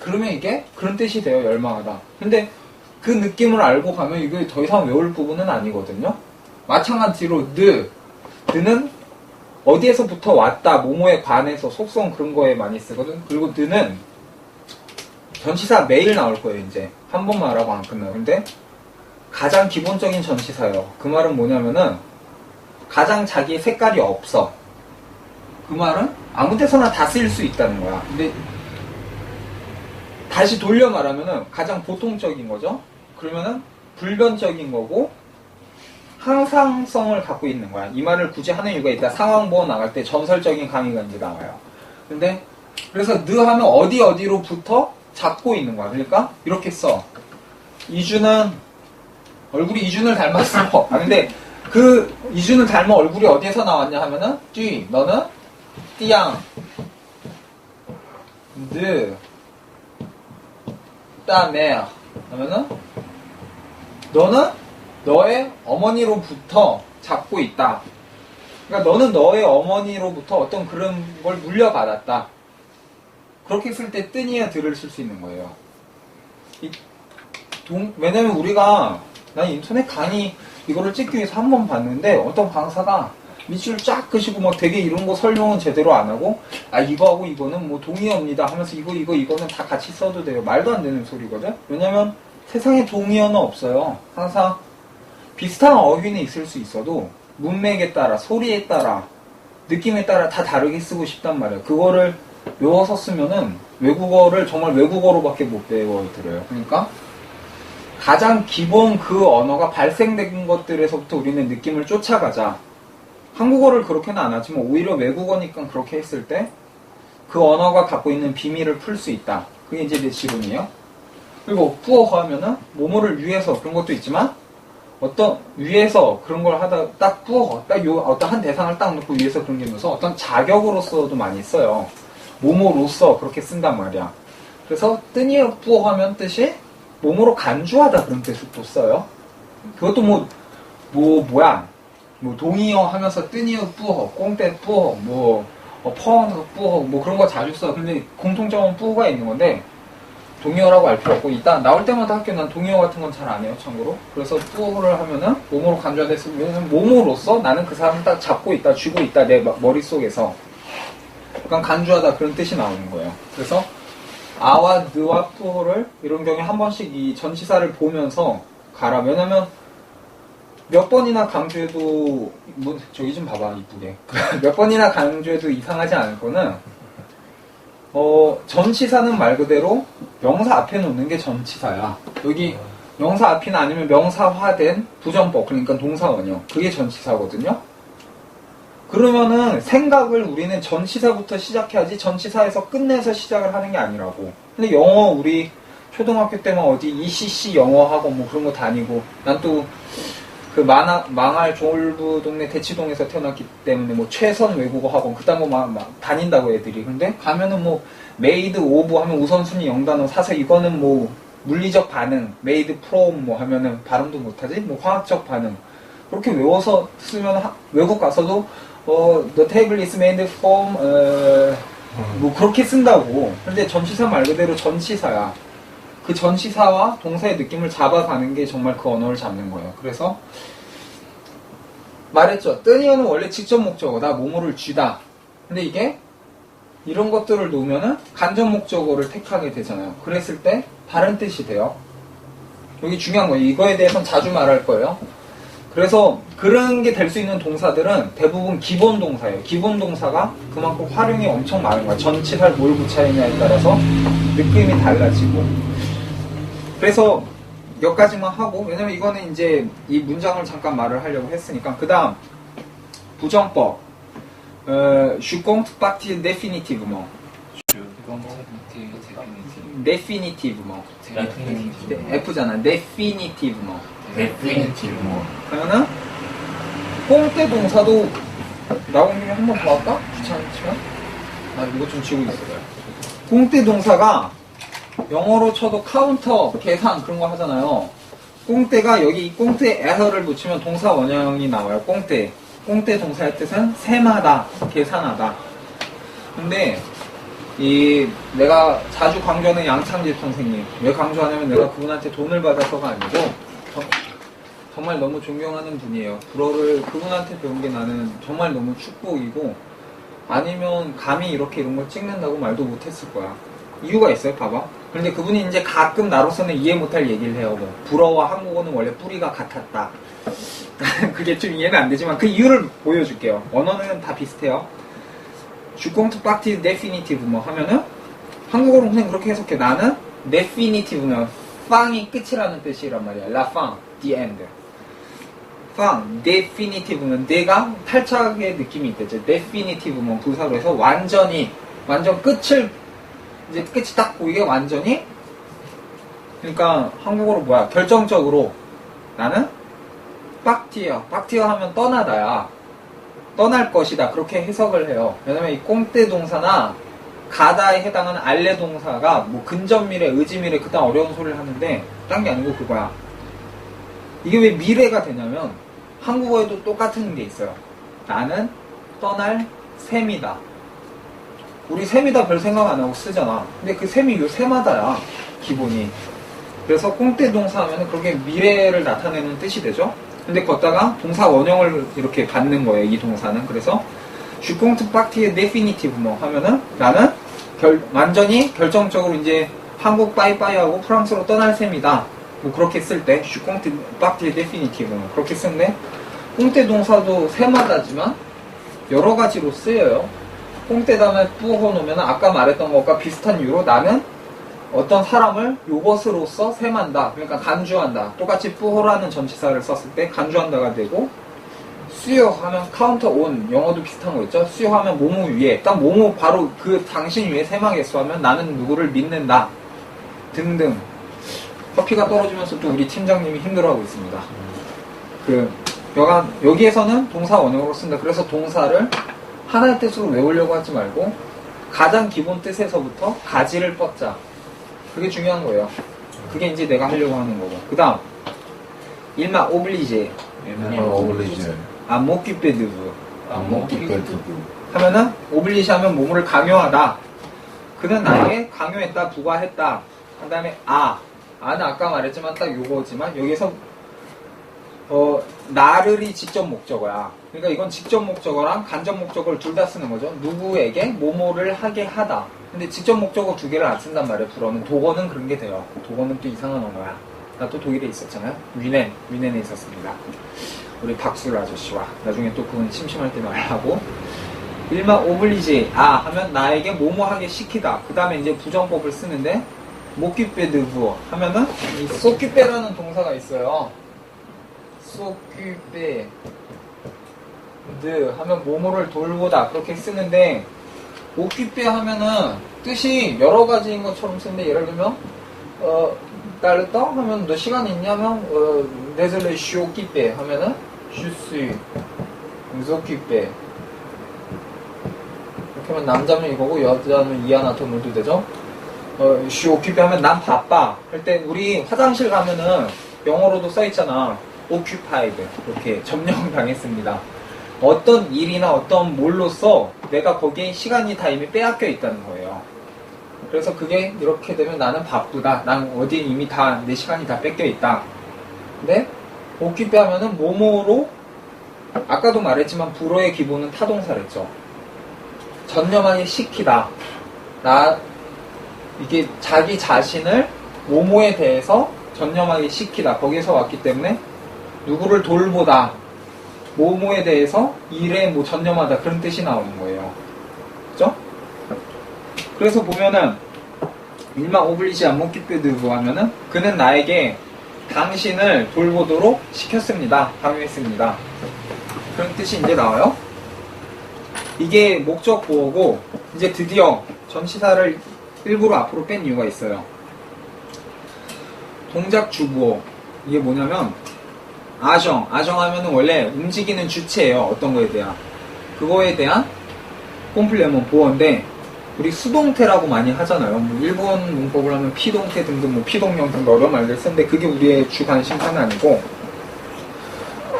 그러면 이게 그런 뜻이 돼요. 열망하다. 근데 그 느낌을 알고 가면 이게 더 이상 외울 부분은 아니거든요. 마찬가지로 느는 어디에서부터 왔다, 뭐뭐에 관해서 속성 그런 거에 많이 쓰거든. 그리고 느는 전치사 매일 나올 거예요. 이제 한 번만 알아고 안 끝나요. 근데 가장 기본적인 전치사예요. 그 말은 뭐냐면은 가장 자기의 색깔이 없어. 그 말은 아무 데서나 다 쓰일 수 있다는 거야. 근데 다시 돌려 말하면은 가장 보통적인 거죠. 그러면은 불변적인 거고 항상성을 갖고 있는 거야. 이 말을 굳이 하는 이유가 있다. 상황보호 나갈 때 전설적인 강의가 이제 나와요. 근데 그래서 느 하면 어디로부터 잡고 있는 거야. 그러니까 이렇게 써. 이준은 얼굴이 이준을 닮았어. 근데 그 이준을 닮은 얼굴이 어디에서 나왔냐 하면은 쥐, 너는 띠양, 느, 따메 하면은 너는 너의 어머니로부터 잡고 있다. 그러니까 너는 너의 어머니로부터 어떤 그런 걸 물려받았다. 그렇게 쓸 때 뜨니어 들을 쓸 수 있는 거예요. 왜냐면 우리가 난 인터넷 강의 이거를 찍기 위해서 한 번 봤는데 어떤 강사가 밑줄 쫙 그시고 막 되게 이런 거 설명은 제대로 안 하고 이거하고 이거는 뭐 동의어입니다 하면서 이거는 다 같이 써도 돼요. 말도 안 되는 소리거든. 왜냐면 세상에 동의어는 없어요. 항상 비슷한 어휘는 있을 수 있어도 문맥에 따라, 소리에 따라, 느낌에 따라 다 다르게 쓰고 싶단 말이에요. 그거를 외워서 쓰면은 외국어를 정말 외국어로밖에 못 배워들어요. 그러니까 가장 기본 그 언어가 발생된 것들에서부터 우리는 느낌을 쫓아가자. 한국어를 그렇게는 안 하지만 오히려 외국어니까 그렇게 했을 때 그 언어가 갖고 있는 비밀을 풀 수 있다. 그게 이제 내 지론이에요. 그리고 부어가 하면은 뭐뭐를 위해서 그런 것도 있지만 어떤 위에서 그런 걸 하다 딱 부어가 딱 어떤 한 대상을 딱 놓고 위에서 그런 게 있어서 어떤 자격으로서도 많이 써요. 뭐뭐로서 그렇게 쓴단 말이야. 그래서 뜨니어 부어 하면 뜻이 뭐뭐로 간주하다 그런 뜻을 또 써요. 그것도 뭐야 동의어 하면서 뜨니어 뿌어, 꽁때 뿌어, 퍼 뿌어, 그런 거 자주 써. 근데 공통점은 뿌어가 있는 건데 동의어라고 알 필요 없고 이따 나올 때마다 학교 난 동의어 같은 건 잘 안 해요, 참고로. 그래서 뿌어를 하면은 뭐뭐로 간주하다 했으면 왜냐면 뭐뭐로서 나는 그 사람을 딱 잡고 있다, 쥐고 있다 내 머릿속에서. 그러니까 간주하다 그런 뜻이 나오는 거예요. 그래서 아와 느와 뿌어를 이런 경우에 한 번씩 이 전치사를 보면서 가라. 왜냐면 몇 번이나 강조해도 저기 좀 봐봐 이쁘게 몇 번이나 강조해도 이상하지 않을 거는 전치사는 말 그대로 명사 앞에 놓는 게 전치사야. 여기 명사 앞이나 아니면 명사화된 부정법, 그러니까 동사원형, 그게 전치사거든요. 그러면은 생각을 우리는 전치사부터 시작해야지 전치사에서 끝내서 시작을 하는 게 아니라고. 근데 영어 우리 초등학교 때만 어디 ECC 영어학원 뭐 그런 거 다니고, 난 또 그 망할 졸부 동네 대치동에서 태어났기 때문에 뭐 최선 외국어 학원 그딴 거 막 다닌다고 애들이. 근데 가면은 뭐 메이드 오브 하면 우선순위 0단어 사서 이거는 뭐 물리적 반응, 메이드 프롬 뭐 하면은 발음도 못하지? 뭐 화학적 반응. 그렇게 외워서 쓰면 외국 가서도 the table is made from 뭐 그렇게 쓴다고. 근데 전치사 말 그대로 전치사야. 그 전치사와 동사의 느낌을 잡아가는 게 정말 그 언어를 잡는 거예요. 그래서 말했죠. 뜨니어는 원래 직접 목적어다. 뭐뭐를 쥐다. 근데 이게 이런 것들을 놓으면은 간접 목적어를 택하게 되잖아요. 그랬을 때 다른 뜻이 돼요. 여기 중요한 거예요. 이거에 대해서는 자주 말할 거예요. 그래서 그런 게 될 수 있는 동사들은 대부분 기본 동사예요. 기본 동사가 그만큼 활용이 엄청 많은 거예요. 전치사를 뭘 붙여야 하냐에 따라서 느낌이 달라지고. 그래서 몇 가지만 하고, 왜냐면 이거는 이제 이 문장을 잠깐 말을 하려고 했으니까. 그 다음 부정법. Je compte partir définitivement. définitivement. F잖아. définitivement. 그러면은 꽁대 동사도 나온 김에 한 번 더 할까? 귀찮지만? 이거 좀 지우고 있어요. 꽁대 동사가 영어로 쳐도 카운터, 계산 그런 거 하잖아요. 꽁대가 여기 이 꽁대에 에서를 붙이면 동사 원형이 나와요. 꽁대. 꽁대 동사의 뜻은 셈하다, 계산하다. 근데 내가 자주 강조하는 양창집 선생님, 왜 강조하냐면 내가 그분한테 돈을 받아서가 아니고 정말 너무 존경하는 분이에요. 불어를 그분한테 배운 게 나는 정말 너무 축복이고, 아니면 감히 이렇게 이런 걸 찍는다고 말도 못했을 거야. 이유가 있어요. 봐봐. 그런데 그분이 이제 가끔 나로서는 이해 못할 얘기를 해요. 뭐 불어와 한국어는 원래 뿌리가 같았다. 그게 좀 이해는 안 되지만 그 이유를 보여줄게요. 언어는 다 비슷해요. Je compte partir définitive 뭐 하면은 한국어로 그냥 그렇게 해석해. 나는 definitive는 빵이 끝이라는 뜻이란 말이야. La fin, the end. 빵, definitive는 내가 탈착의 느낌이 있대죠. definitive는 부사로 해서 완전 끝을 이제 끝이 딱 보이게 완전히. 그러니까 한국어로 뭐야? 결정적으로 나는 빡티어 하면 떠나다야. 떠날 것이다. 그렇게 해석을 해요. 왜냐면 이 꽁대 동사나 가다에 해당하는 알레 동사가 뭐 근접미래, 의지미래 그딴 어려운 소리를 하는데 딴 게 아니고 그거야. 이게 왜 미래가 되냐면 한국어에도 똑같은 게 있어요. 나는 떠날 셈이다. 우리 셈이다 별 생각 안 하고 쓰잖아. 근데 그 셈이 요 셈하다야. 기본이. 그래서 꽁대 동사 하면 그렇게 미래를 나타내는 뜻이 되죠. 근데 걷다가 동사 원형을 이렇게 받는 거예요. 이 동사는. 그래서 Je compte partir définitivement 하면은 나는 완전히 결정적으로 이제 한국 빠이빠이 하고 프랑스로 떠날 셈이다. 뭐 그렇게 쓸 때 Je compte partir définitivement 그렇게 쓰는데 꽁대 동사도 셈하다지만 여러 가지로 쓰여요. 꽁대 다음에 뿌어 놓으면 아까 말했던 것과 비슷한 이유로 나는 어떤 사람을 요것으로서 셈한다. 그러니까 간주한다. 똑같이 뿌어라는 전치사를 썼을 때 간주한다가 되고, 수요하면 카운터 온, 영어도 비슷한 거 있죠. 수요하면 뭐뭐 위에, 딱 뭐뭐 바로 그 당신 위에 셈하겠어 하면 나는 누구를 믿는다 등등. 커피가 떨어지면서 또 우리 팀장님이 힘들어하고 있습니다. 여기에서는 동사 원형으로 쓴다. 그래서 동사를 하나의 뜻으로 외우려고 하지 말고 가장 기본 뜻에서부터 가지를 뻗자. 그게 중요한 거예요. 그게 이제 내가 하려고 하는 거고. 그 다음 일마 오블리제 아모키페드브 하면은 오블리제 하면 뭐뭐를 강요하다. 그는 나에게 강요했다, 부과했다. 그 다음에 아는 아까 말했지만 딱 요거지만 여기서 나를이 직접 목적어야. 그러니까 이건 직접 목적어랑 간접 목적어를 둘 다 쓰는 거죠. 누구에게 뭐뭐를 하게 하다. 근데 직접 목적어 두 개를 안 쓴단 말이에요. 불어는. 독어는 그런 게 돼요. 독어는 또 이상한 언어야. 나 또 독일에 있었잖아요. 위넨에 있었습니다. 우리 박술 아저씨와. 나중에 또 그건 심심할 때 말하고. 일마 오블리제 하면 나에게 뭐뭐 하게 시키다. 그 다음에 이제 부정법을 쓰는데 모큐페드브 하면은 이 소큐페라는 동사가 있어요. 소큐페드 하면 뭐뭐를 돌보다 그렇게 쓰는데 오큐페 하면은 뜻이 여러 가지인 것처럼 쓰는데 예를 들면 따르다 하면 너 시간 있냐면 désolé je suis occupé 하면은 je suis occupé 이렇게 하면 남자는 이거고 여자는 이하나 토물도 되죠. je suis occupé 하면 난 바빠 할 때 우리 화장실 가면은 영어로도 써있잖아. occupied 이렇게 점령 당했습니다. 어떤 일이나 어떤 뭘로써 내가 거기에 시간이 다 이미 빼앗겨 있다는 거예요. 그래서 그게 이렇게 되면 나는 바쁘다. 난 어디에 이미 다 내 시간이 다 뺏겨 있다. 근데 오큐페 하면은 뭐뭐로 아까도 말했지만 불어의 기본은 타동사랬죠. 전념하게 시키다. 이게 자기 자신을 뭐뭐에 대해서 전념하게 시키다. 거기에서 왔기 때문에 누구를 돌보다. 뭐뭐에 대해서 일에 뭐 전념하다. 그런 뜻이 나오는 거예요. 그죠? 그래서 보면은 일마 오블리지 안모키페드부 하면은 그는 나에게 당신을 돌보도록 시켰습니다. 강요했습니다. 그런 뜻이 이제 나와요. 이게 목적 보호고 이제 드디어 전치사를 일부러 앞으로 뺀 이유가 있어요. 동작 주부어 이게 뭐냐면 아정하면은 원래 움직이는 주체예요. 어떤 거에 대한 그거에 대한 콤플레먼 보어인데 우리 수동태라고 많이 하잖아요. 뭐 일본 문법을 하면 피동태 등등 뭐 피동형 등 여러 말들 쓰는데 그게 우리의 주 관심사는 아니고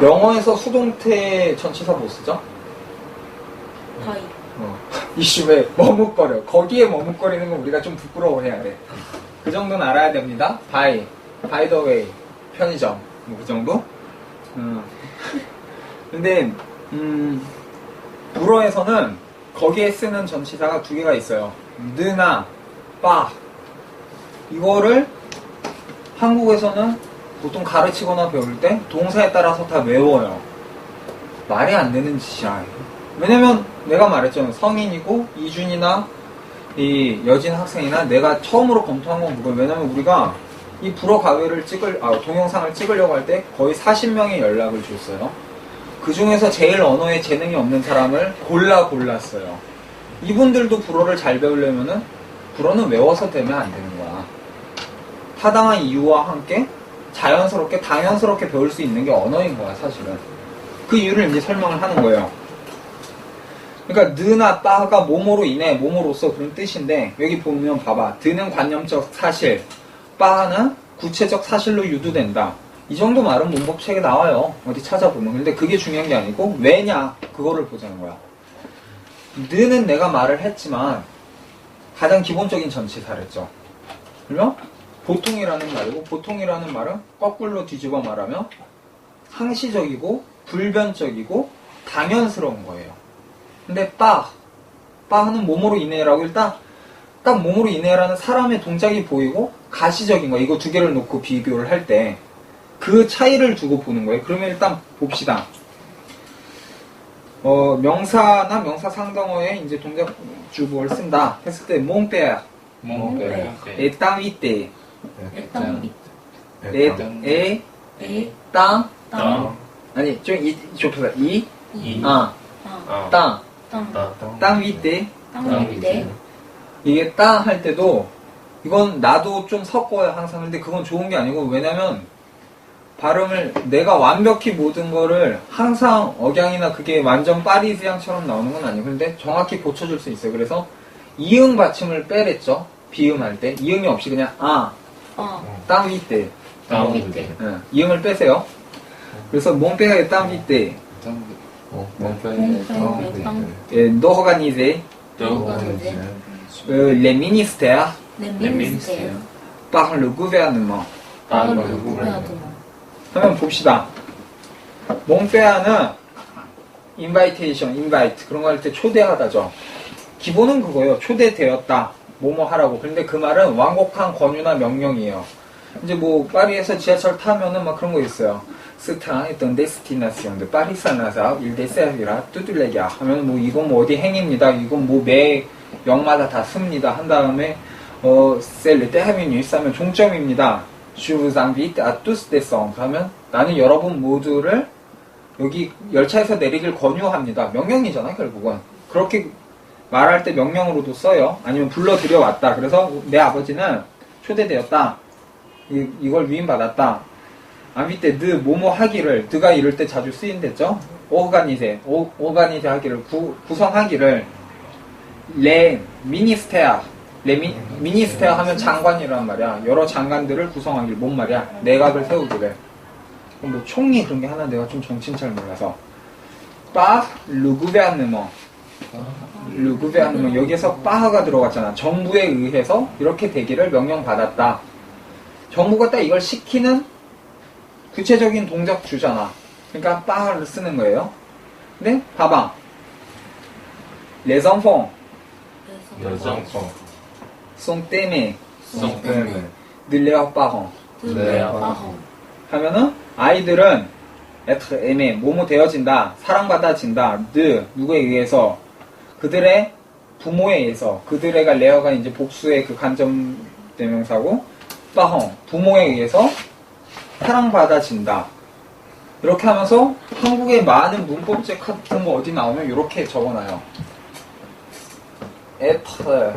영어에서 수동태 전치사 뭐 쓰죠? 바이. 이씨 왜 머뭇거려. 거기에 머뭇거리는 건 우리가 좀 부끄러워해야 돼. 그 정도는 알아야 됩니다. by the way 편의점 뭐 그 정도? 근데 불어에서는 거기에 쓰는 전치사가 두 개가 있어요. 느나, 빠. 이거를 한국에서는 보통 가르치거나 배울 때 동사에 따라서 다 외워요. 말이 안 되는 짓이야. 왜냐면 내가 말했죠. 성인이고 이준이나 이 여진 학생이나 내가 처음으로 검토한 건 그거예요. 왜냐면 우리가 이 불어 가외를 동영상을 찍으려고 할 때 거의 40명의 연락을 줬어요. 그 중에서 제일 언어에 재능이 없는 사람을 골랐어요. 이분들도 불어를 잘 배우려면은 불어는 외워서 되면 안 되는 거야. 타당한 이유와 함께 자연스럽게 당연스럽게 배울 수 있는 게 언어인 거야 사실은. 그 이유를 이제 설명을 하는 거예요. 그러니까 느나 빠가 뭐뭐로 인해 뭐뭐로써 그런 뜻인데 여기 보면 봐봐. 드는 관념적 사실, 빠는 구체적 사실로 유도된다. 이 정도 말은 문법책에 나와요. 어디 찾아보면. 근데 그게 중요한 게 아니고 왜냐 그거를 보자는 거야. 느는 내가 말을 했지만 가장 기본적인 전치사랬죠. 그러면 보통이라는 말이고 보통이라는 말은 거꾸로 뒤집어 말하면 상시적이고 불변적이고 당연스러운 거예요. 근데 빠는 뭐뭐로 인해라고 일단 딱 뭐뭐로 인해라는 사람의 동작이 보이고 가시적인 거 이거 두 개를 놓고 비교를 할 때 그 차이를 두고 보는 거예요. 그러면 일단 봅시다. 명사나 명사 상당어에 이제 동작 주부를 쓴다 했을 때 몽빼야 에땅 이때 에땅 아니 좀 좁혀서 땅 위때 이게 땅 할 때도 이건 나도 좀 섞어요 항상. 근데 그건 좋은 게 아니고 왜냐면 발음을 내가 완벽히 모든 거를 항상 억양이나 그게 완전 파리지앙처럼 나오는 건 아니고 근데 정확히 고쳐줄 수 있어요. 그래서 이응 받침을 빼랬죠. 비음할 때 이응이 없이 그냥 땅 위때 이응을 빼세요. 그래서 몽빼가 땅 위때 노호가니제 les ministères par le gouvernement. 한번 봅시다. 몽페아는 인바이트 그런 거 할 때 초대하다죠. 기본은 그거예요. 초대되었다. 뭐뭐 하라고. 근데 그 말은 완곡한 권유나 명령이에요. 이제 뭐 파리에서 지하철 타면은 막 그런 거 있어요. 스타 했던 데스티나시온데 파리사나사 일데세비라 뚜둘레기야 하면 뭐 이건 뭐 어디 행입니다. 이건 뭐 매 역마다 다 씁니다. 한 다음에 셀레 때하면 하면 종점입니다. 슈브상비트 아투스데성 하면 나는 여러분 모두를 여기 열차에서 내리길 권유합니다. 명령이잖아 결국은. 그렇게 말할 때 명령으로도 써요. 아니면 불러들여 왔다. 그래서 내 아버지는 초대되었다. 이걸 위임받았다. 아미때 느 뭐뭐 하기를 드가 이럴 때 자주 쓰인댔죠. 오가니세 하기를 구성하기를 레 미니스테아 미니스테아 하면 장관이란 말이야. 여러 장관들을 구성하기를 뭔 말이야? 내각을 세우기를. 뭐 총리 그런 게 하나 내가 좀 정치는 잘 몰라서. 빠 르구베안느머 여기에서 빠가 들어갔잖아. 정부에 의해서 이렇게 되기를 명령받았다. 정부가 딱 이걸 시키는 구체적인 동작 주잖아. 그러니까 빠를 쓰는 거예요. 근데 봐봐. 레선퐁 여정성. 송 때문에 성패는 늘레어 빠홍 네. 하면은 아이들은 être aimé 뭐뭐 되어진다 사랑받아진다 누구에 의해서 그들의 부모에 의해서 그들의가 레어가 이제 복수의 그 간접 대명사고 빠홍 부모에 의해서 사랑받아진다. 이렇게 하면서 한국의 많은 문법책 같은 거 어디 나오면 이렇게 적어놔요. être